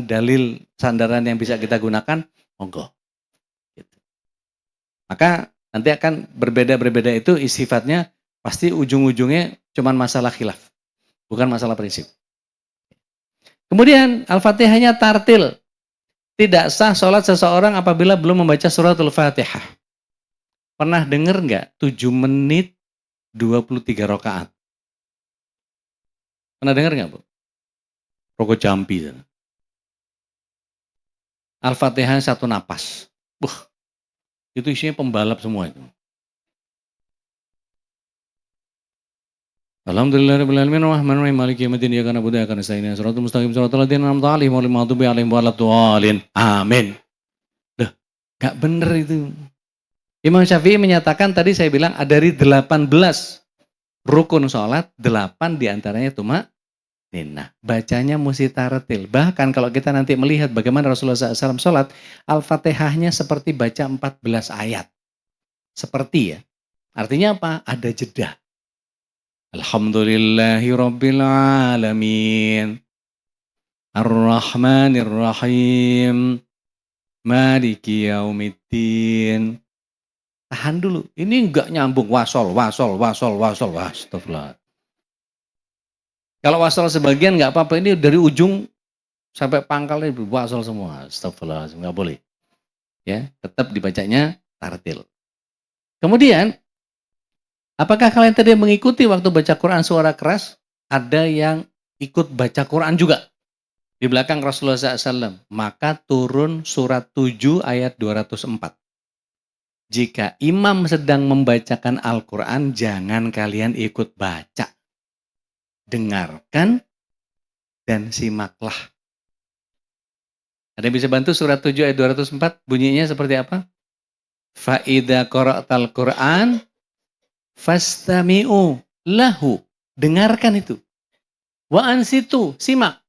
dalil sandaran yang bisa kita gunakan, monggo. Gitu. Maka nanti akan berbeda-berbeda itu sifatnya pasti ujung-ujungnya cuman masalah khilaf, bukan masalah prinsip. Kemudian Al-Fatihahnya tartil. Tidak sah sholat seseorang apabila belum membaca suratul Fatihah. Pernah dengar nggak 7 menit 23 rakaat? Pernah dengar nggak, Bu? Rokok jampi. Al-Fatihah satu napas. Itu isinya pembalap semua itu. Alhamdulillahirabbil alamin arrahmanirrahim maliki yaumiddin iyyaka na'budu wa iyyaka nasta'in shiratal mustaqim shiratal ladzina an'amta 'alaihim ghairil maghdubi 'alaihim waladdallin. Amin. Loh, enggak bener itu. Imam Syafi'i menyatakan tadi saya bilang ada dari 18 rukun sholat, 8 diantaranya tumaninah. Bacanya mesti tartil. Bahkan kalau kita nanti melihat bagaimana Rasulullah SAW sholat, Al-Fatihahnya seperti baca 14 ayat. Seperti ya. Artinya apa? Ada jeda. Alhamdulillahi Rabbil Alamin Ar-Rahmanir Rahim Maliki Yaumiddin. Tahan dulu, ini enggak nyambung wasol. Astagfirullah. Kalau wasol sebagian enggak apa-apa, ini dari ujung sampai pangkalnya wasol semua. Astagfirullah, enggak boleh. Ya, tetap dibacanya tartil. Kemudian apakah kalian tadi mengikuti waktu baca Quran suara keras? Ada yang ikut baca Quran juga. Di belakang Rasulullah SAW. Maka turun surat 7 ayat 204. Jika imam sedang membacakan Al-Quran, jangan kalian ikut baca. Dengarkan dan simaklah. Ada yang bisa bantu surat 7 ayat 204? Bunyinya seperti apa? Fa'idha qara'tal Quran fastami'u lahu. Dengarkan itu. Wa ansitu, simak.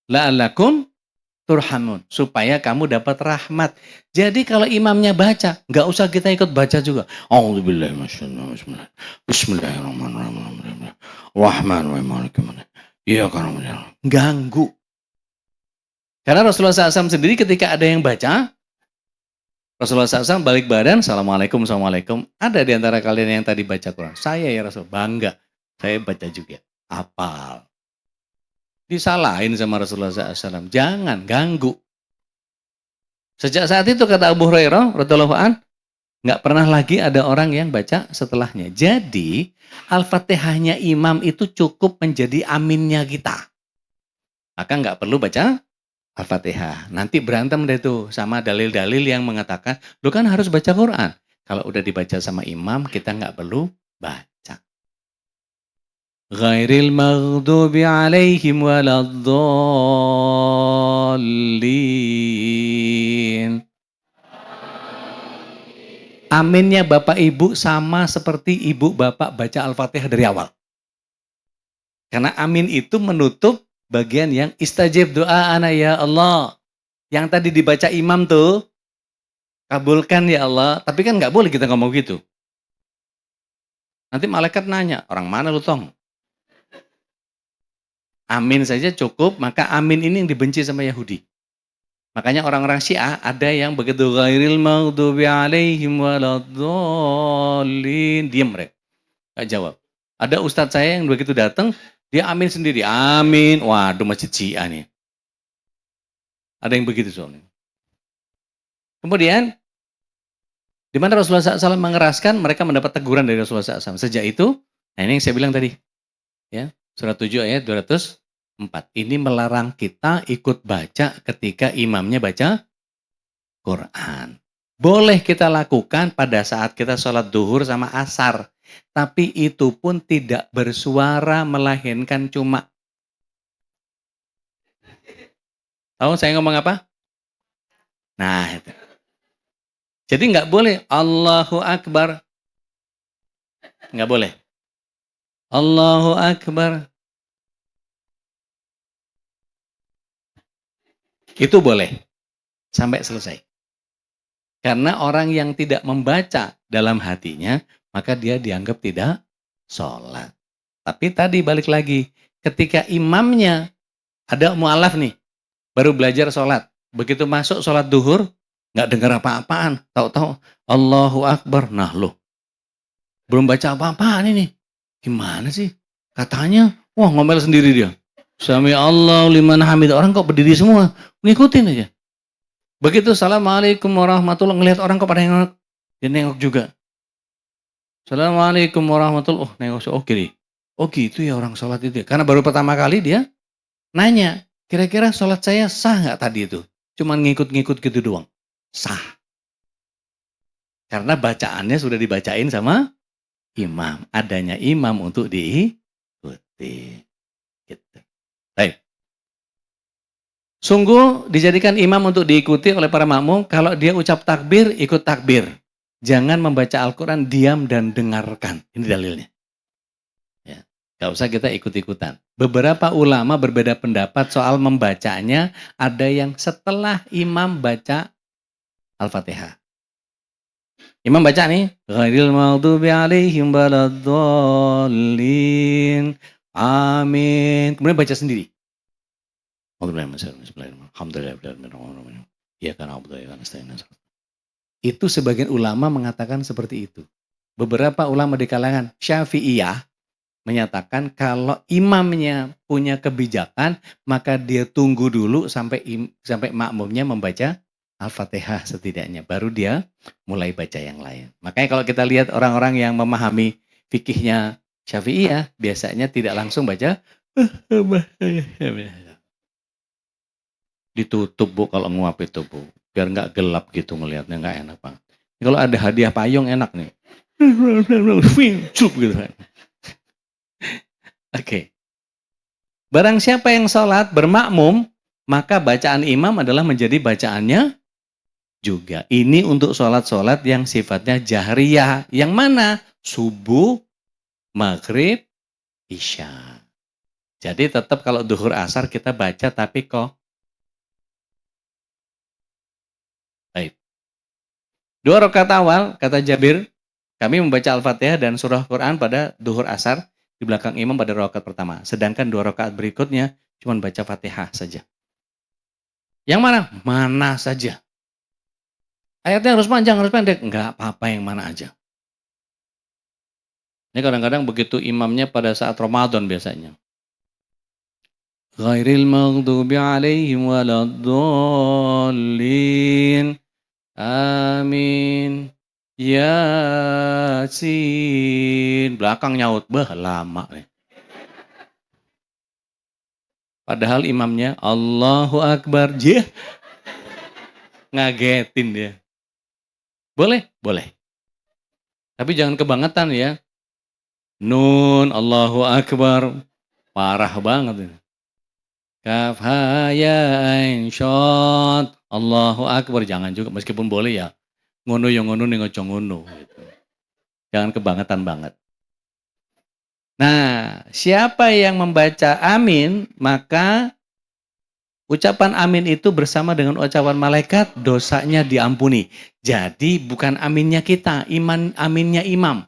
La'allakum turhamun. Supaya kamu dapat rahmat. Jadi kalau imamnya baca, nggak usah kita ikut baca juga. Bismillahirrahmanirrahim. Ganggu. Karena Rasulullah SAW sendiri ketika ada yang baca, Rasulullah SAW balik badan, Assalamualaikum. Ada di antara kalian yang tadi baca Quran? Saya ya Rasul, bangga. Saya baca juga. Apal. Disalahin sama Rasulullah SAW. Jangan ganggu. Sejak saat itu kata Abu Hurairah radhiyallahu an, nggak pernah lagi ada orang yang baca setelahnya. Jadi Al-Fatihahnya imam itu cukup menjadi aminnya kita. Maka nggak perlu baca Al-Fatihah. Nanti berantem deh tuh sama dalil-dalil yang mengatakan, lu kan harus baca Quran. Kalau udah dibaca sama imam, kita nggak perlu baca. Ghairil maghdubi alaihim waladdallin. Aminnya Bapak Ibu sama seperti Ibu Bapak baca Al-Fatihah dari awal. Karena amin itu menutup bagian yang istajib doa ana ya Allah. Yang tadi dibaca imam tuh, kabulkan ya Allah. Tapi kan nggak boleh kita ngomong gitu. Nanti malaikat nanya, orang mana lu tong? Amin saja cukup, maka amin ini yang dibenci sama Yahudi. Makanya orang-orang Syiah ada yang begitu ghairil maghdubi alaihim waladdallin, diam mereka. Enggak jawab. Ada ustadz saya yang begitu datang, dia amin sendiri. Amin. Waduh, masjid Syiah nih. Ada yang begitu soalnya. Kemudian di mana Rasulullah SAW mengeraskan, mereka mendapat teguran dari Rasulullah SAW. Sejak itu, nah ini yang saya bilang tadi. Ya, surat 7 ayat 204. Ini melarang kita ikut baca ketika imamnya baca Quran. Boleh kita lakukan pada saat kita sholat duhur sama asar. Tapi itu pun tidak bersuara melainkan cuma. Tahu saya ngomong apa? Nah itu. Jadi nggak boleh Allahu Akbar. Nggak boleh. Allahu Akbar. Itu boleh sampai selesai. Karena orang yang tidak membaca dalam hatinya, maka dia dianggap tidak sholat. Tapi tadi balik lagi, ketika imamnya ada mu'alaf nih, baru belajar sholat. Begitu masuk sholat duhur, nggak dengar apa-apaan. Tahu-tahu Allahu Akbar. Nah loh, belum baca apa-apaan ini. Gimana sih? Katanya, wah ngomel sendiri dia. Sami Allahu liman hamid. Orang kok berdiri semua, ngikutin aja. Begitu Assalamualaikum warahmatullahi, ngelihat orang kok pada nengok, dia nengok juga. Assalamualaikum warahmatullahi, oh nengok, oh kiri. Oh gitu ya orang sholat itu ya. Karena baru pertama kali dia nanya, kira-kira sholat saya sah nggak tadi itu? Cuman ngikut-ngikut gitu doang. Sah. Karena bacaannya sudah dibacain sama imam. Adanya imam untuk diikuti. Gitu. Baik. Sungguh dijadikan imam untuk diikuti oleh para makmum, kalau dia ucap takbir, ikut takbir. Jangan membaca Al-Quran, diam dan dengarkan. Ini dalilnya. Ya. Gak usah kita ikut-ikutan. Beberapa ulama berbeda pendapat soal membacanya, ada yang setelah imam baca Al-Fatihah. Imam baca nih, ghairil maghdubi alaihim waladdallin. Amin. Kemudian baca sendiri. Itu sebagian ulama mengatakan seperti itu. Beberapa ulama di kalangan Syafi'iyah menyatakan kalau imamnya punya kebijakan, maka dia tunggu dulu sampai makmumnya membaca Al-Fatihah setidaknya, baru dia mulai baca yang lain. Makanya kalau kita lihat orang-orang yang memahami fikihnya Syafi'iyah, biasanya tidak langsung baca ditutup Bu kalau nguap itu Bu, biar nggak gelap gitu ngelihatnya, nggak enak banget. Kalau ada hadiah payung enak nih, gitu kan. Oke. Barang siapa yang sholat bermakmum, maka bacaan imam adalah menjadi bacaannya juga. Ini untuk sholat-sholat yang sifatnya jahriyah. Yang mana? Subuh, maghrib, isya. Jadi tetap kalau duhur asar kita baca tapi kok. Baik. 2 rakaat awal, kata Jabir, kami membaca Al-Fatihah dan surah Quran pada duhur asar di belakang imam pada rakaat pertama. Sedangkan 2 rakaat berikutnya cuma baca Fatihah saja. Yang mana? Mana saja. Ayatnya harus panjang, harus pendek. Enggak apa-apa yang mana aja. Ini kadang-kadang begitu imamnya pada saat Ramadan biasanya. Ghairil maghdubi alaihim waladdallin. Amin. Yasin. Belakang nyaut, lama nih. Padahal imamnya Allahu Akbar. Ngagetin dia. Boleh? Boleh. Tapi jangan kebangetan ya. Nun, Allahu Akbar. Parah banget ini. Kaf, ha, ya, ain, shot. Allahu Akbar. Jangan juga, meskipun boleh ya. Ngono yang ngono nih ngocong ngono. Gitu. Jangan kebangetan banget. Nah, siapa yang membaca amin, maka ucapan amin itu bersama dengan ucapan malaikat, dosanya diampuni. Jadi bukan aminnya kita, aminnya imam.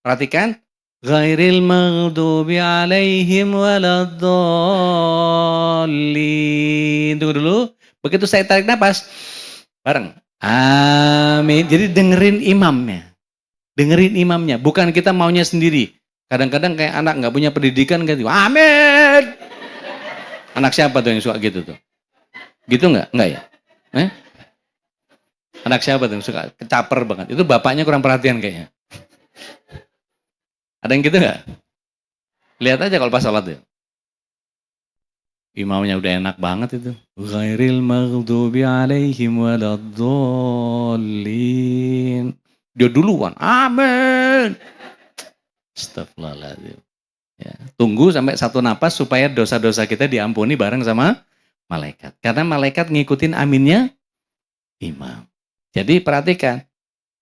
Perhatikan. Ghairil maghdubi alaihim waladdallin. Tunggu dulu. Begitu saya tarik nafas, bareng. Amin. Jadi dengerin imamnya. Dengerin imamnya. Bukan kita maunya sendiri. Kadang-kadang kayak anak nggak punya pendidikan gitu. Amin. Anak siapa tuh yang suka gitu tuh? Gitu nggak? Nggak ya? Anak siapa tuh yang suka kecaper banget? Itu bapaknya kurang perhatian kayaknya. Ada yang gitu nggak? Lihat aja kalau pas sholat ya. Imamnya udah enak banget itu. Ghairil maghdubi alaihim waladdallin. Dia duluan. Amin. Astagfirullahaladzim. Ya, tunggu sampai satu napas supaya dosa-dosa kita diampuni bareng sama malaikat. Karena malaikat ngikutin aminnya imam. Jadi perhatikan.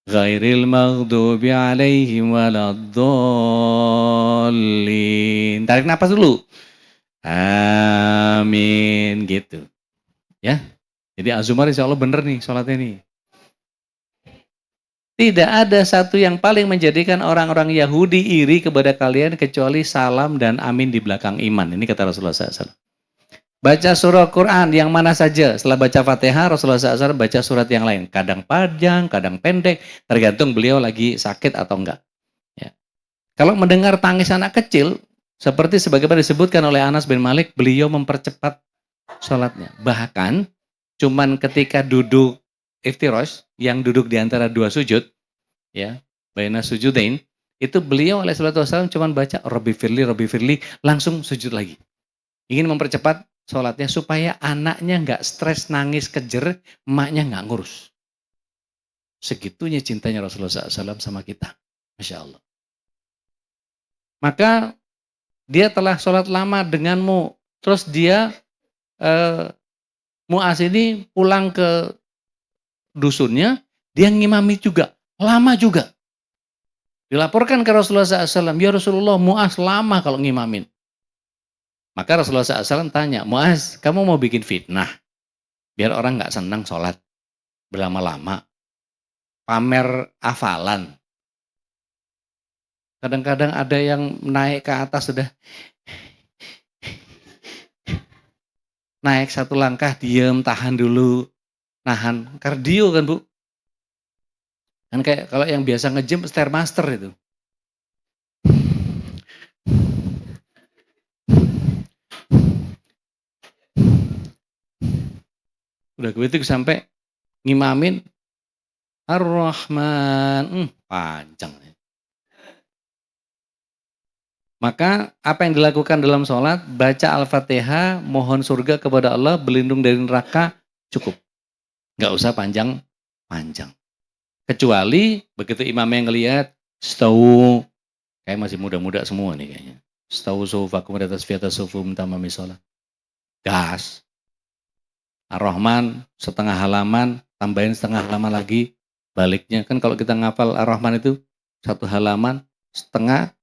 Ghairil maghdubi alaihim waladdallin. Tarik napas dulu. Amin gitu. Ya. Jadi Azumar insya Allah bener nih sholatnya nih. Tidak ada satu yang paling menjadikan orang-orang Yahudi iri kepada kalian kecuali salam dan amin di belakang iman. Ini kata Rasulullah SAW. Baca surah Quran yang mana saja. Setelah baca Fatihah, Rasulullah SAW baca surat yang lain. Kadang panjang, kadang pendek. Tergantung beliau lagi sakit atau enggak. Ya. Kalau mendengar tangis anak kecil, seperti sebagaimana disebutkan oleh Anas bin Malik, beliau mempercepat sholatnya. Bahkan, cuman ketika duduk iftirosh, yang duduk di antara dua sujud, ya, baina sujudain, itu beliau alaihi salatu wasallam cuman baca Rabbi firli, langsung sujud lagi. Ingin mempercepat sholatnya supaya anaknya nggak stres, nangis, kejer, emaknya nggak ngurus. Segitunya cintanya Rasulullah SAW sama kita. Masya Allah. Maka dia telah sholat lama denganmu. Terus dia, Mu'az ini pulang ke dusunnya, dia ngimami juga. Lama juga. Dilaporkan ke Rasulullah SAW, ya Rasulullah, Mu'az lama kalau ngimamin. Maka Rasulullah SAW tanya, Mu'az, kamu mau bikin fitnah? Biar orang nggak senang sholat berlama-lama. Pamer hafalan. Kadang-kadang ada yang naik ke atas sudah naik satu langkah, diem, tahan dulu. Nahan, kardio kan Bu. Kan kayak kalau yang biasa nge-gym, Stairmaster itu. Udah begitu sampai ngimamin Ar-Rahman, panjang. Maka apa yang dilakukan dalam sholat, baca Al-Fatihah, mohon surga kepada Allah, berlindung dari neraka, cukup. Nggak usah panjang-panjang. Kecuali begitu imamnya ngelihat, stawu, kayak masih muda-muda semua nih kayaknya. Stawu sufakum atas fiatas sufum tamami sholat. Gas. Ar-Rahman setengah halaman, tambahin setengah halaman lagi, baliknya. Kan kalau kita ngafal Ar-Rahman itu, satu halaman, setengah,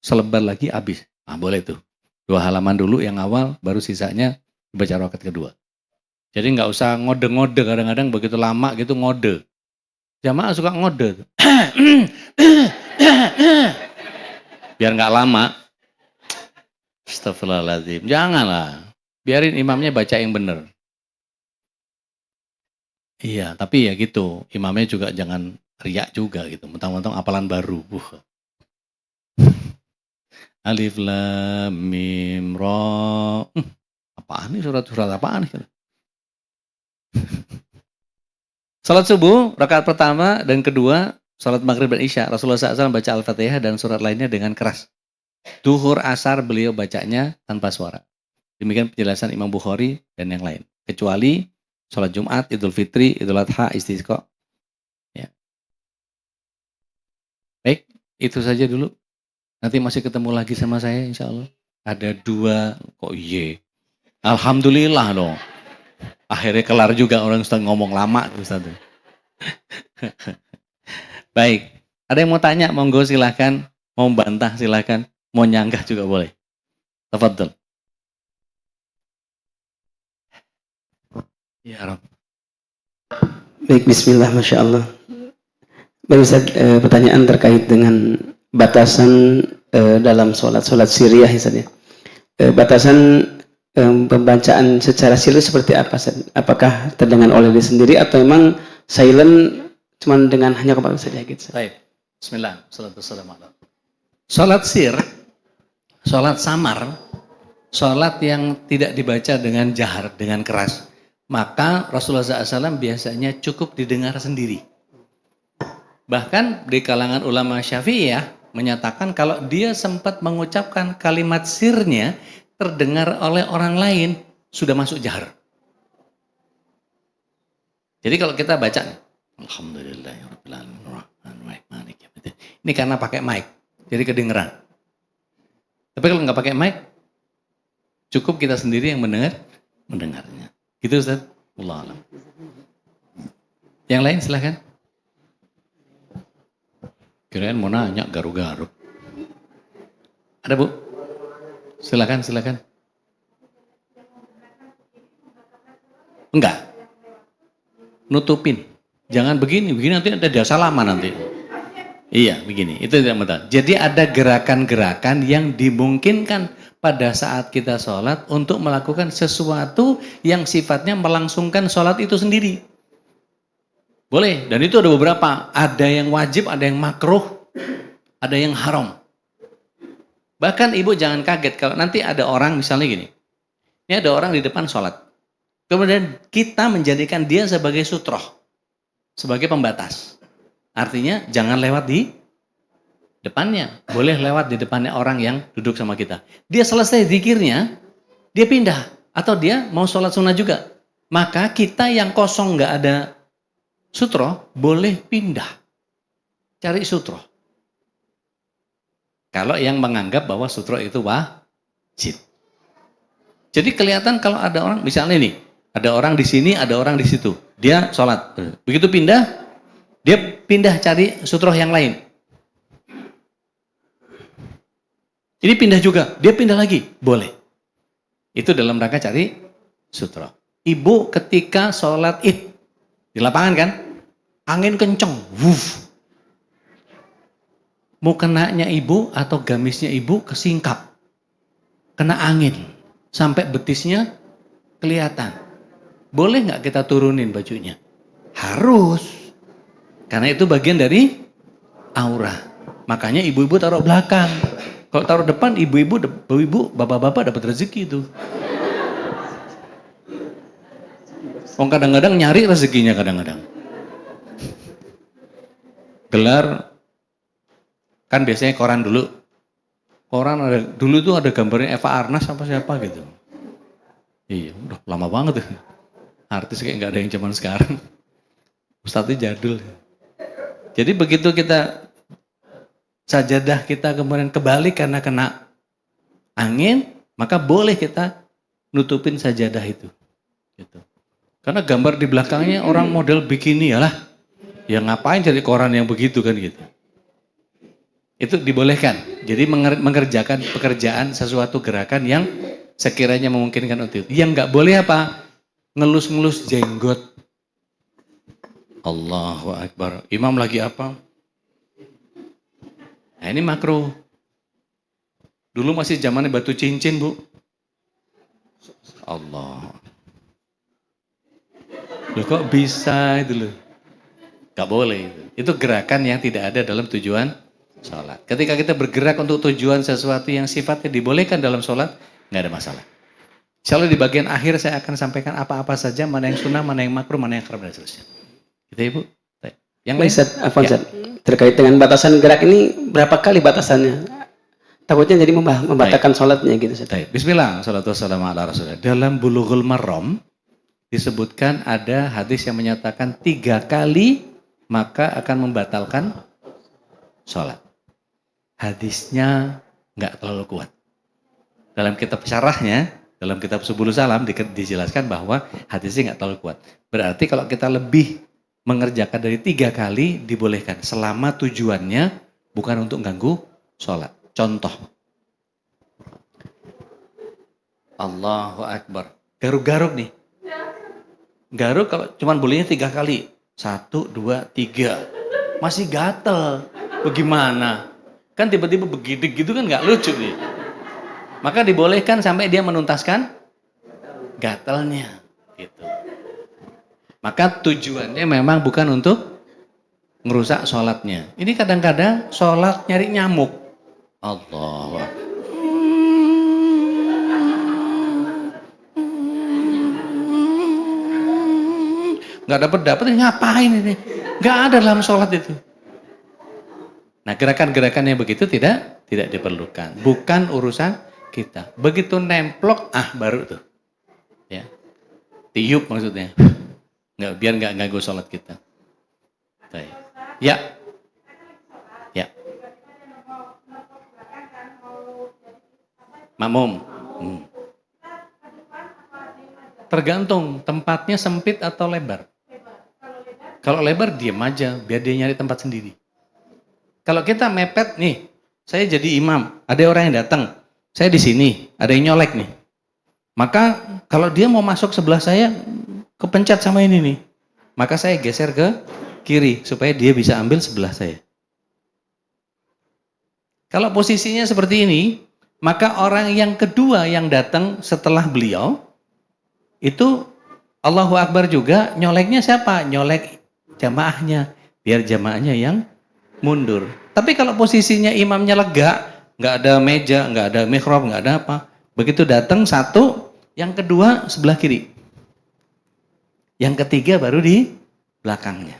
selebar lagi habis. Nah, boleh tuh. 2 halaman dulu yang awal, baru sisanya baca rakaat kedua. Jadi nggak usah ngode-ngode, kadang-kadang begitu lama gitu ngode. Jamaah suka ngode. Biar nggak lama. Astagfirullahaladzim. Janganlah. Biarin imamnya baca yang benar. Iya, tapi ya gitu. Imamnya juga jangan riak juga gitu. Mentang-mentang apalan baru. Alif lam mim ra. Apaan nih surat-surat apaan nih? Salat subuh rakaat pertama dan kedua, salat maghrib dan isya, Rasulullah SAW baca Al-Fatihah dan surat lainnya dengan keras. Duhur asar beliau bacanya tanpa suara. Demikian penjelasan Imam Bukhari dan yang lain. Kecuali salat Jumat, Idul Fitri, Idul Adha, Istisqa. Ya. Baik, itu saja dulu. Nanti masih ketemu lagi sama saya insya Allah. Ada 2, kok iye. Alhamdulillah dong. Akhirnya kelar juga, orang Ustaz ngomong lama Ustaz. Baik, ada yang mau tanya, monggo silahkan. Mau bantah silahkan. Mau nyanggah juga boleh. Tafadhol. Ya Rob. Baik, bismillah, Masya Allah. Baik Ustaz, pertanyaan terkait dengan batasan dalam sholat Syriah Ustaz ya. Batasan pembacaan secara silent seperti apa Ustaz? Apakah terdengar oleh dia sendiri atau memang silent cuman dengan hanya kepala saja gitu? Baik. Bismillah. Assalamualaikum. Sholat sir, sholat samar, sholat yang tidak dibaca dengan jahar, dengan keras. Maka Rasulullah SAW biasanya cukup didengar sendiri. Bahkan di kalangan ulama Syafi'iyah menyatakan kalau dia sempat mengucapkan kalimat sirnya terdengar oleh orang lain, sudah masuk jahar. Jadi kalau kita baca, Alhamdulillahirrahmanirrahim, ini karena pakai mic, jadi kedengeran. Tapi kalau nggak pakai mic, cukup kita sendiri yang mendengarnya. Gitu Ustaz. Allah alam. Yang lain silahkan. Kirain mau nanya garuk-garuk. Ada Bu? Silakan. Enggak. nutupin. Jangan begini nanti ada salaman nanti. Iya, begini. Itu tidak betul. Jadi ada gerakan-gerakan yang dimungkinkan pada saat kita sholat untuk melakukan sesuatu yang sifatnya melangsungkan sholat itu sendiri. Boleh, dan itu ada beberapa. Ada yang wajib, ada yang makruh, ada yang haram. Bahkan ibu jangan kaget kalau nanti ada orang misalnya gini. Ini ada orang di depan sholat. Kemudian kita menjadikan dia sebagai sutroh, sebagai pembatas. Artinya jangan lewat di depannya. Boleh lewat di depannya orang yang duduk sama kita. Dia selesai zikirnya, dia pindah. Atau dia mau sholat sunnah juga. Maka kita yang kosong nggak ada sutro, boleh pindah. Cari sutro. Kalau yang menganggap bahwa sutro itu wajib. Jadi kelihatan kalau ada orang, misalnya nih, ada orang di sini, ada orang di situ. Dia sholat. Begitu pindah, dia pindah cari sutroh yang lain. Ini pindah juga, dia pindah lagi, boleh. Itu dalam rangka cari sutroh. Ibu ketika sholat id di lapangan kan, angin kenceng, wuff. Mau kenanya ibu atau gamisnya ibu kesingkap, kena angin sampai betisnya kelihatan. Boleh nggak kita turunin bajunya? Harus. Karena itu bagian dari aura. Makanya ibu-ibu taruh belakang. Kalau taruh depan, ibu-ibu, bapak-bapak dapat rezeki itu. Kadang-kadang nyari rezekinya kadang-kadang. Gelar, kan biasanya koran dulu. Koran ada, dulu tuh ada gambarnya Eva Arnas apa siapa gitu. Iya, udah lama banget ya. Artis kayak nggak ada yang zaman sekarang. Ustadznya jadul. Jadi begitu kita sajadah kita kemudian kebalik karena kena angin, maka boleh kita nutupin sajadah itu. Gitu. Karena gambar di belakangnya orang model bikini ya lah. Ya ngapain cari koran yang begitu kan gitu. Itu dibolehkan. Jadi mengerjakan pekerjaan sesuatu gerakan yang sekiranya memungkinkan untuk itu. Yang nggak boleh apa? Ngelus-ngelus jenggot. Allahu Akbar. Imam lagi apa? Nah ini makruh. Dulu masih zamannya batu cincin, Bu. Allah. Loh kok bisa itu loh? Gak boleh. Itu gerakan yang tidak ada dalam tujuan sholat. Ketika kita bergerak untuk tujuan sesuatu yang sifatnya dibolehkan dalam sholat, gak ada masalah. Insyaallah di bagian akhir saya akan sampaikan apa-apa saja, mana yang sunnah, mana yang makruh, mana yang haram dan seterusnya. Gitu Ibu. Yang lain? Ya. Terkait dengan batasan gerak ini, berapa kali batasannya? Takutnya jadi membatalkan sholatnya gitu. Bismillah, salatu wassalamu ala rasulillah. Dalam Bulughul Maram disebutkan ada hadis yang menyatakan 3 kali maka akan membatalkan sholat. Hadisnya nggak terlalu kuat. Dalam kitab syarahnya, dalam kitab Subulus Salam dijelaskan bahwa hadisnya nggak terlalu kuat. Berarti kalau kita lebih mengerjakan dari 3 kali dibolehkan selama tujuannya bukan untuk ganggu sholat. Contoh, Allahu Akbar, garuk-garuk nih. Garuk kalau cuman bolehnya 3 kali, 1, 2, 3, masih gatel. Bagaimana? Kan tiba-tiba begidik gitu kan nggak lucu nih. Maka dibolehkan sampai dia menuntaskan gatelnya, gitu. Maka tujuannya memang bukan untuk ngerusak sholatnya. Ini kadang-kadang sholat nyari nyamuk. Allah. Nggak dapat ngapain ini? Nggak ada dalam sholat itu. Nah gerakan-gerakan yang begitu tidak diperlukan. Bukan urusan kita. Begitu nemplok, baru tuh. Ya. Tiup maksudnya. Biar nggak ganggu sholat kita. Baik. Ya. Makmum. Tergantung tempatnya sempit atau lebar. Kalau lebar diam aja, biar dia nyari tempat sendiri. Kalau kita mepet nih, saya jadi imam, ada orang yang datang, saya di sini, ada yang nyolek nih. Maka kalau dia mau masuk sebelah saya, kepencet sama ini nih. maka saya geser ke kiri supaya dia bisa ambil sebelah saya. Kalau posisinya seperti ini, maka orang yang kedua yang datang setelah beliau, itu Allahu Akbar juga, nyoleknya siapa? Nyolek jamaahnya, biar jamaahnya yang mundur. Tapi kalau posisinya imamnya lega, nggak ada meja, nggak ada mihrab, nggak ada apa. Begitu datang satu, yang kedua sebelah kiri. Yang ketiga baru di belakangnya.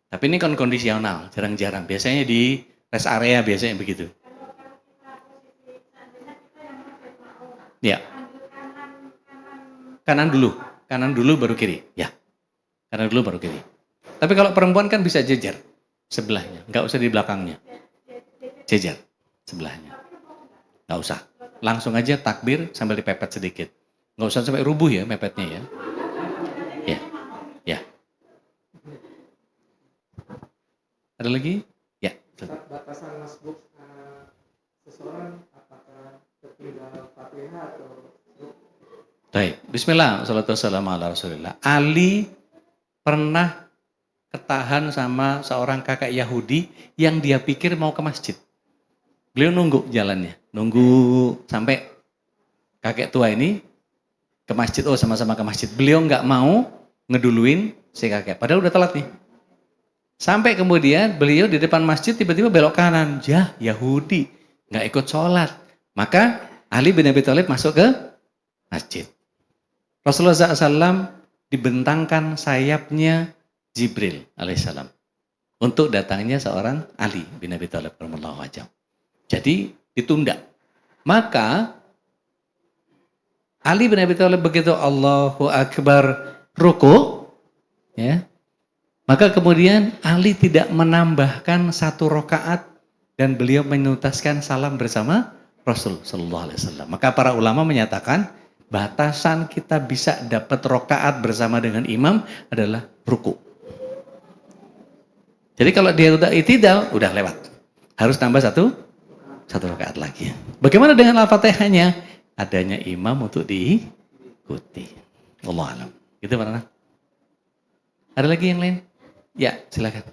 Tapi ini kan kondisional, jarang-jarang. Biasanya di rest area biasanya begitu. Ya. Kanan dulu baru kiri. Ya. Kanan dulu baru kiri. Tapi kalau perempuan kan bisa jejer sebelahnya, nggak usah di belakangnya. Jejer sebelahnya. Nggak usah. Langsung aja takbir sambil dipepet sedikit. Nggak usah sampai rubuh ya mepetnya ya. Ya. Ya. Ada lagi? Ya. Batasan masbuk seseorang apakah ketinggalan Fatihah atau Baik. Bismillah. Wassalamualaikum ala Rasulillah. Ali pernah ketahan sama seorang kakak Yahudi yang dia pikir mau ke masjid. Beliau nunggu jalannya. Nunggu sampai kakek tua ini ke masjid. Oh, sama-sama ke masjid. Beliau nggak mau ngeduluin si kakek. Padahal udah telat nih. Sampai kemudian beliau di depan masjid tiba-tiba belok kanan. Ya, Yahudi. Nggak ikut sholat. Maka Ali bin Abi Thalib masuk ke masjid. Rasulullah SAW dibentangkan sayapnya Jibril alaihissalam untuk datangnya seorang Ali bin Abi Thalib radhiyallahu anhu. Jadi ditunda. Maka Ali bin Abi Thalib begitu Allahu Akbar ruku, ya. Maka kemudian Ali tidak menambahkan satu rakaat dan beliau menuntaskan salam bersama Rasul sallallahu alaihi wasallam. Maka para ulama menyatakan batasan kita bisa dapat rakaat bersama dengan imam adalah ruku. Jadi kalau dia udah itidal, udah lewat. Harus tambah satu rakaat lagi. Bagaimana dengan Al-Fatihahnya? Adanya imam untuk diikuti. Wallahu a'lam. Gitu Pak Nana. Ada lagi yang lain? Ya, silakan.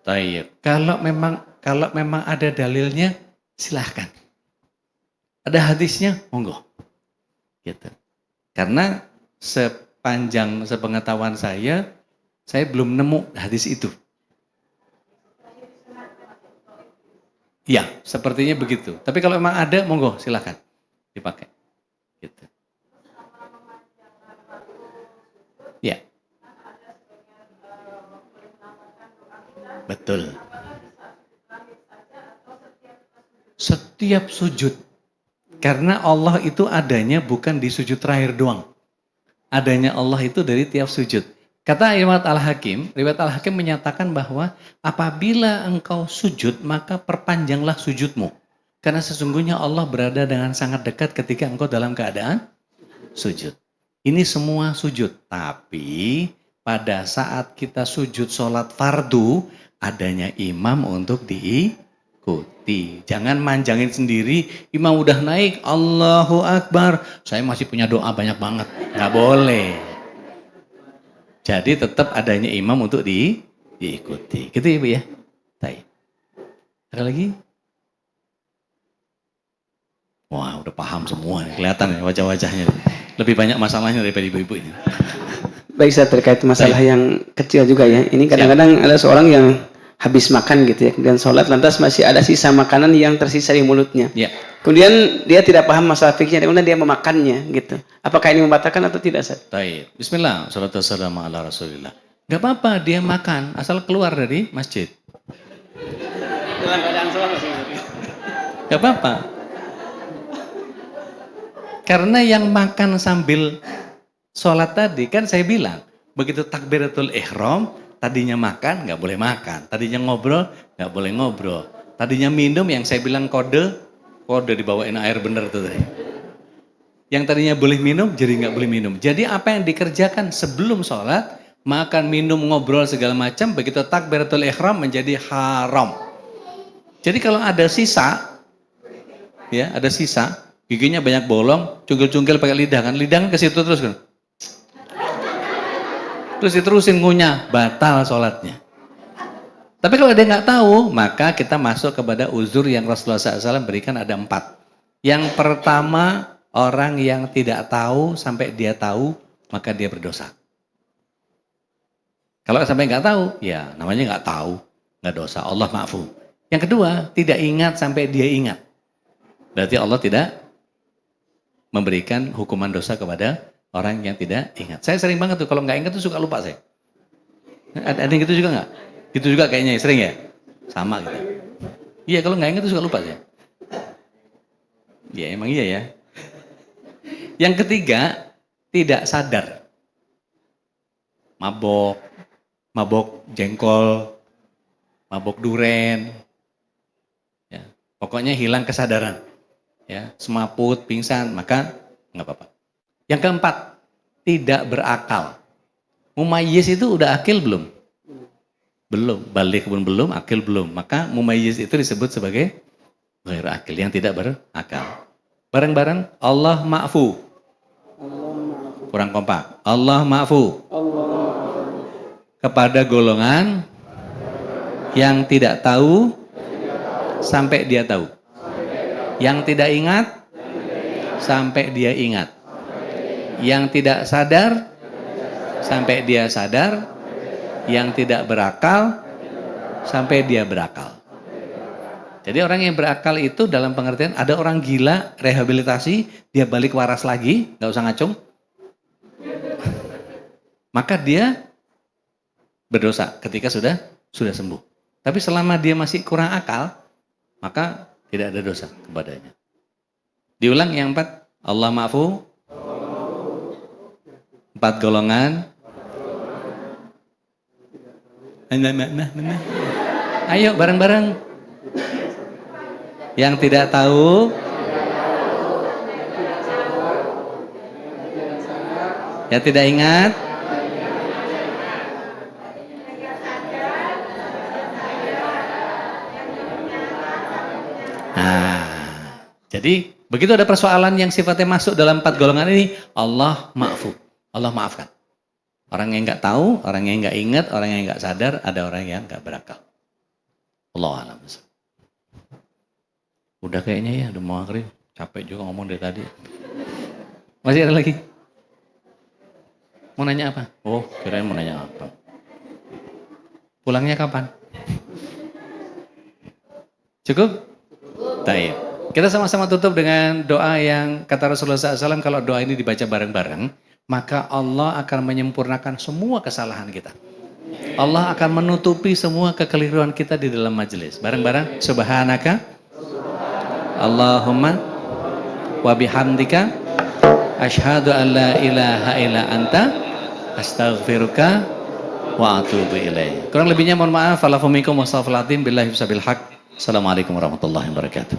Tayyib. Kalau memang ada dalilnya, silahkan. Ada hadisnya, monggo. Gitu. Karena sepanjang sepengetahuan saya belum nemu hadis itu. Ya, sepertinya begitu. Tapi kalau memang ada, monggo, silahkan dipakai. Gitu. Ya. Betul. Setiap sujud. Karena Allah itu adanya bukan di sujud terakhir doang. Adanya Allah itu dari tiap sujud. Kata riwayat Al-Hakim menyatakan bahwa apabila engkau sujud, maka perpanjanglah sujudmu. Karena sesungguhnya Allah berada dengan sangat dekat ketika engkau dalam keadaan sujud. Ini semua sujud. Tapi pada saat kita sujud sholat fardu, adanya imam untuk diikuti. Jangan manjangin sendiri, imam udah naik, Allahu Akbar. Saya masih punya doa banyak banget. Nggak boleh. Jadi tetap adanya imam untuk diikuti. Gitu ya Bu ya? Baik. Ada lagi? Wah udah paham semua. Kelihatan ya wajah-wajahnya. Lebih banyak masalahnya daripada ibu-ibu ini. Baik, saya terkait masalah yang kecil juga ya. Ini kadang-kadang ada seorang yang habis makan gitu ya, kemudian sholat lantas masih ada sisa makanan yang tersisa di mulutnya. Ya. Kemudian dia tidak paham masalah fikihnya, kemudian dia memakannya gitu. Apakah ini membatalkan atau tidak, Ustaz? Baik. Bismillah. Salatu wassalamu ala Rasulillah. Gak apa-apa dia makan asal keluar dari masjid. Dalam keadaan sholat masih. Gak apa-apa. Karena yang makan sambil sholat tadi kan saya bilang, begitu takbiratul ihram, tadinya makan nggak boleh makan, tadinya ngobrol nggak boleh ngobrol, tadinya minum yang saya bilang kode dibawain air bener tuh tadi. Yang tadinya boleh minum jadi nggak boleh minum. Jadi apa yang dikerjakan sebelum sholat makan, minum, ngobrol segala macam, begitu takbiratul ihram menjadi haram. Jadi kalau ada sisa, ya ada sisa, giginya banyak bolong, cungkil-cungkil pakai lidah kan ke situ terus kan. Terus diterusin ngunyah, batal sholatnya. Tapi kalau dia nggak tahu, maka kita masuk kepada uzur yang Rasulullah SAW berikan ada 4. Yang pertama, orang yang tidak tahu sampai dia tahu, maka dia berdosa. Kalau sampai nggak tahu, ya namanya nggak tahu, nggak dosa, Allah maafu. Yang kedua, tidak ingat sampai dia ingat. Berarti Allah tidak memberikan hukuman dosa kepada orang yang tidak ingat. Saya sering banget tuh, kalau nggak ingat tuh suka lupa saya. Ada yang gitu juga nggak? Gitu juga kayaknya, sering ya? Sama gitu. Iya, kalau nggak ingat tuh suka lupa saya. Ya emang iya ya. Yang ketiga, tidak sadar. Mabok jengkol, mabok duren, ya, pokoknya hilang kesadaran, ya, semaput, pingsan, maka nggak apa-apa. Yang keempat, tidak berakal. Mumayyiz itu udah akil belum? Belum, balik pun belum, akil belum. Maka mumayyiz itu disebut sebagai ghair akil, yang tidak berakal. Bareng-bareng, Allah ma'fu. Kurang kompak. Allah ma'fu. Kepada golongan yang tidak tahu sampai dia tahu. Yang tidak ingat sampai dia ingat. Yang tidak sadar sampai dia sadar. Yang tidak berakal sampai dia berakal. Jadi orang yang berakal itu dalam pengertian ada orang gila, rehabilitasi, dia balik waras lagi, nggak usah ngacung. Maka dia berdosa ketika sudah sembuh. Tapi selama dia masih kurang akal, maka tidak ada dosa kepadanya. Diulang yang 4, Allah ma'fu. 4 golongan. Ayo bareng-bareng. Yang tidak tahu, yang tidak ingat, jadi begitu ada persoalan yang sifatnya masuk dalam 4 golongan ini, Allah ma'fu, Allah maafkan. Orang yang nggak tahu, orang yang nggak ingat, orang yang nggak sadar, ada orang yang nggak berakal. Allahu a'lam. Udah kayaknya ya, udah mau akhir. Capek juga ngomong dari tadi. Masih ada lagi? Mau nanya apa? Oh, kirain mau nanya apa. Pulangnya kapan? Cukup? Baik. Kita sama-sama tutup dengan doa yang kata Rasulullah SAW, kalau doa ini dibaca bareng-bareng, maka Allah akan menyempurnakan semua kesalahan kita. Allah akan menutupi semua kekeliruan kita di dalam majelis. Bareng-bareng, subhanaka, Allahumma, wa bihamdika, asyhadu an la ilaha illa anta, astaghfiruka, wa atubu ilaih. Kurang lebihnya mohon maaf. Assalamualaikum warahmatullahi wabarakatuh. Assalamualaikum warahmatullahi wabarakatuh.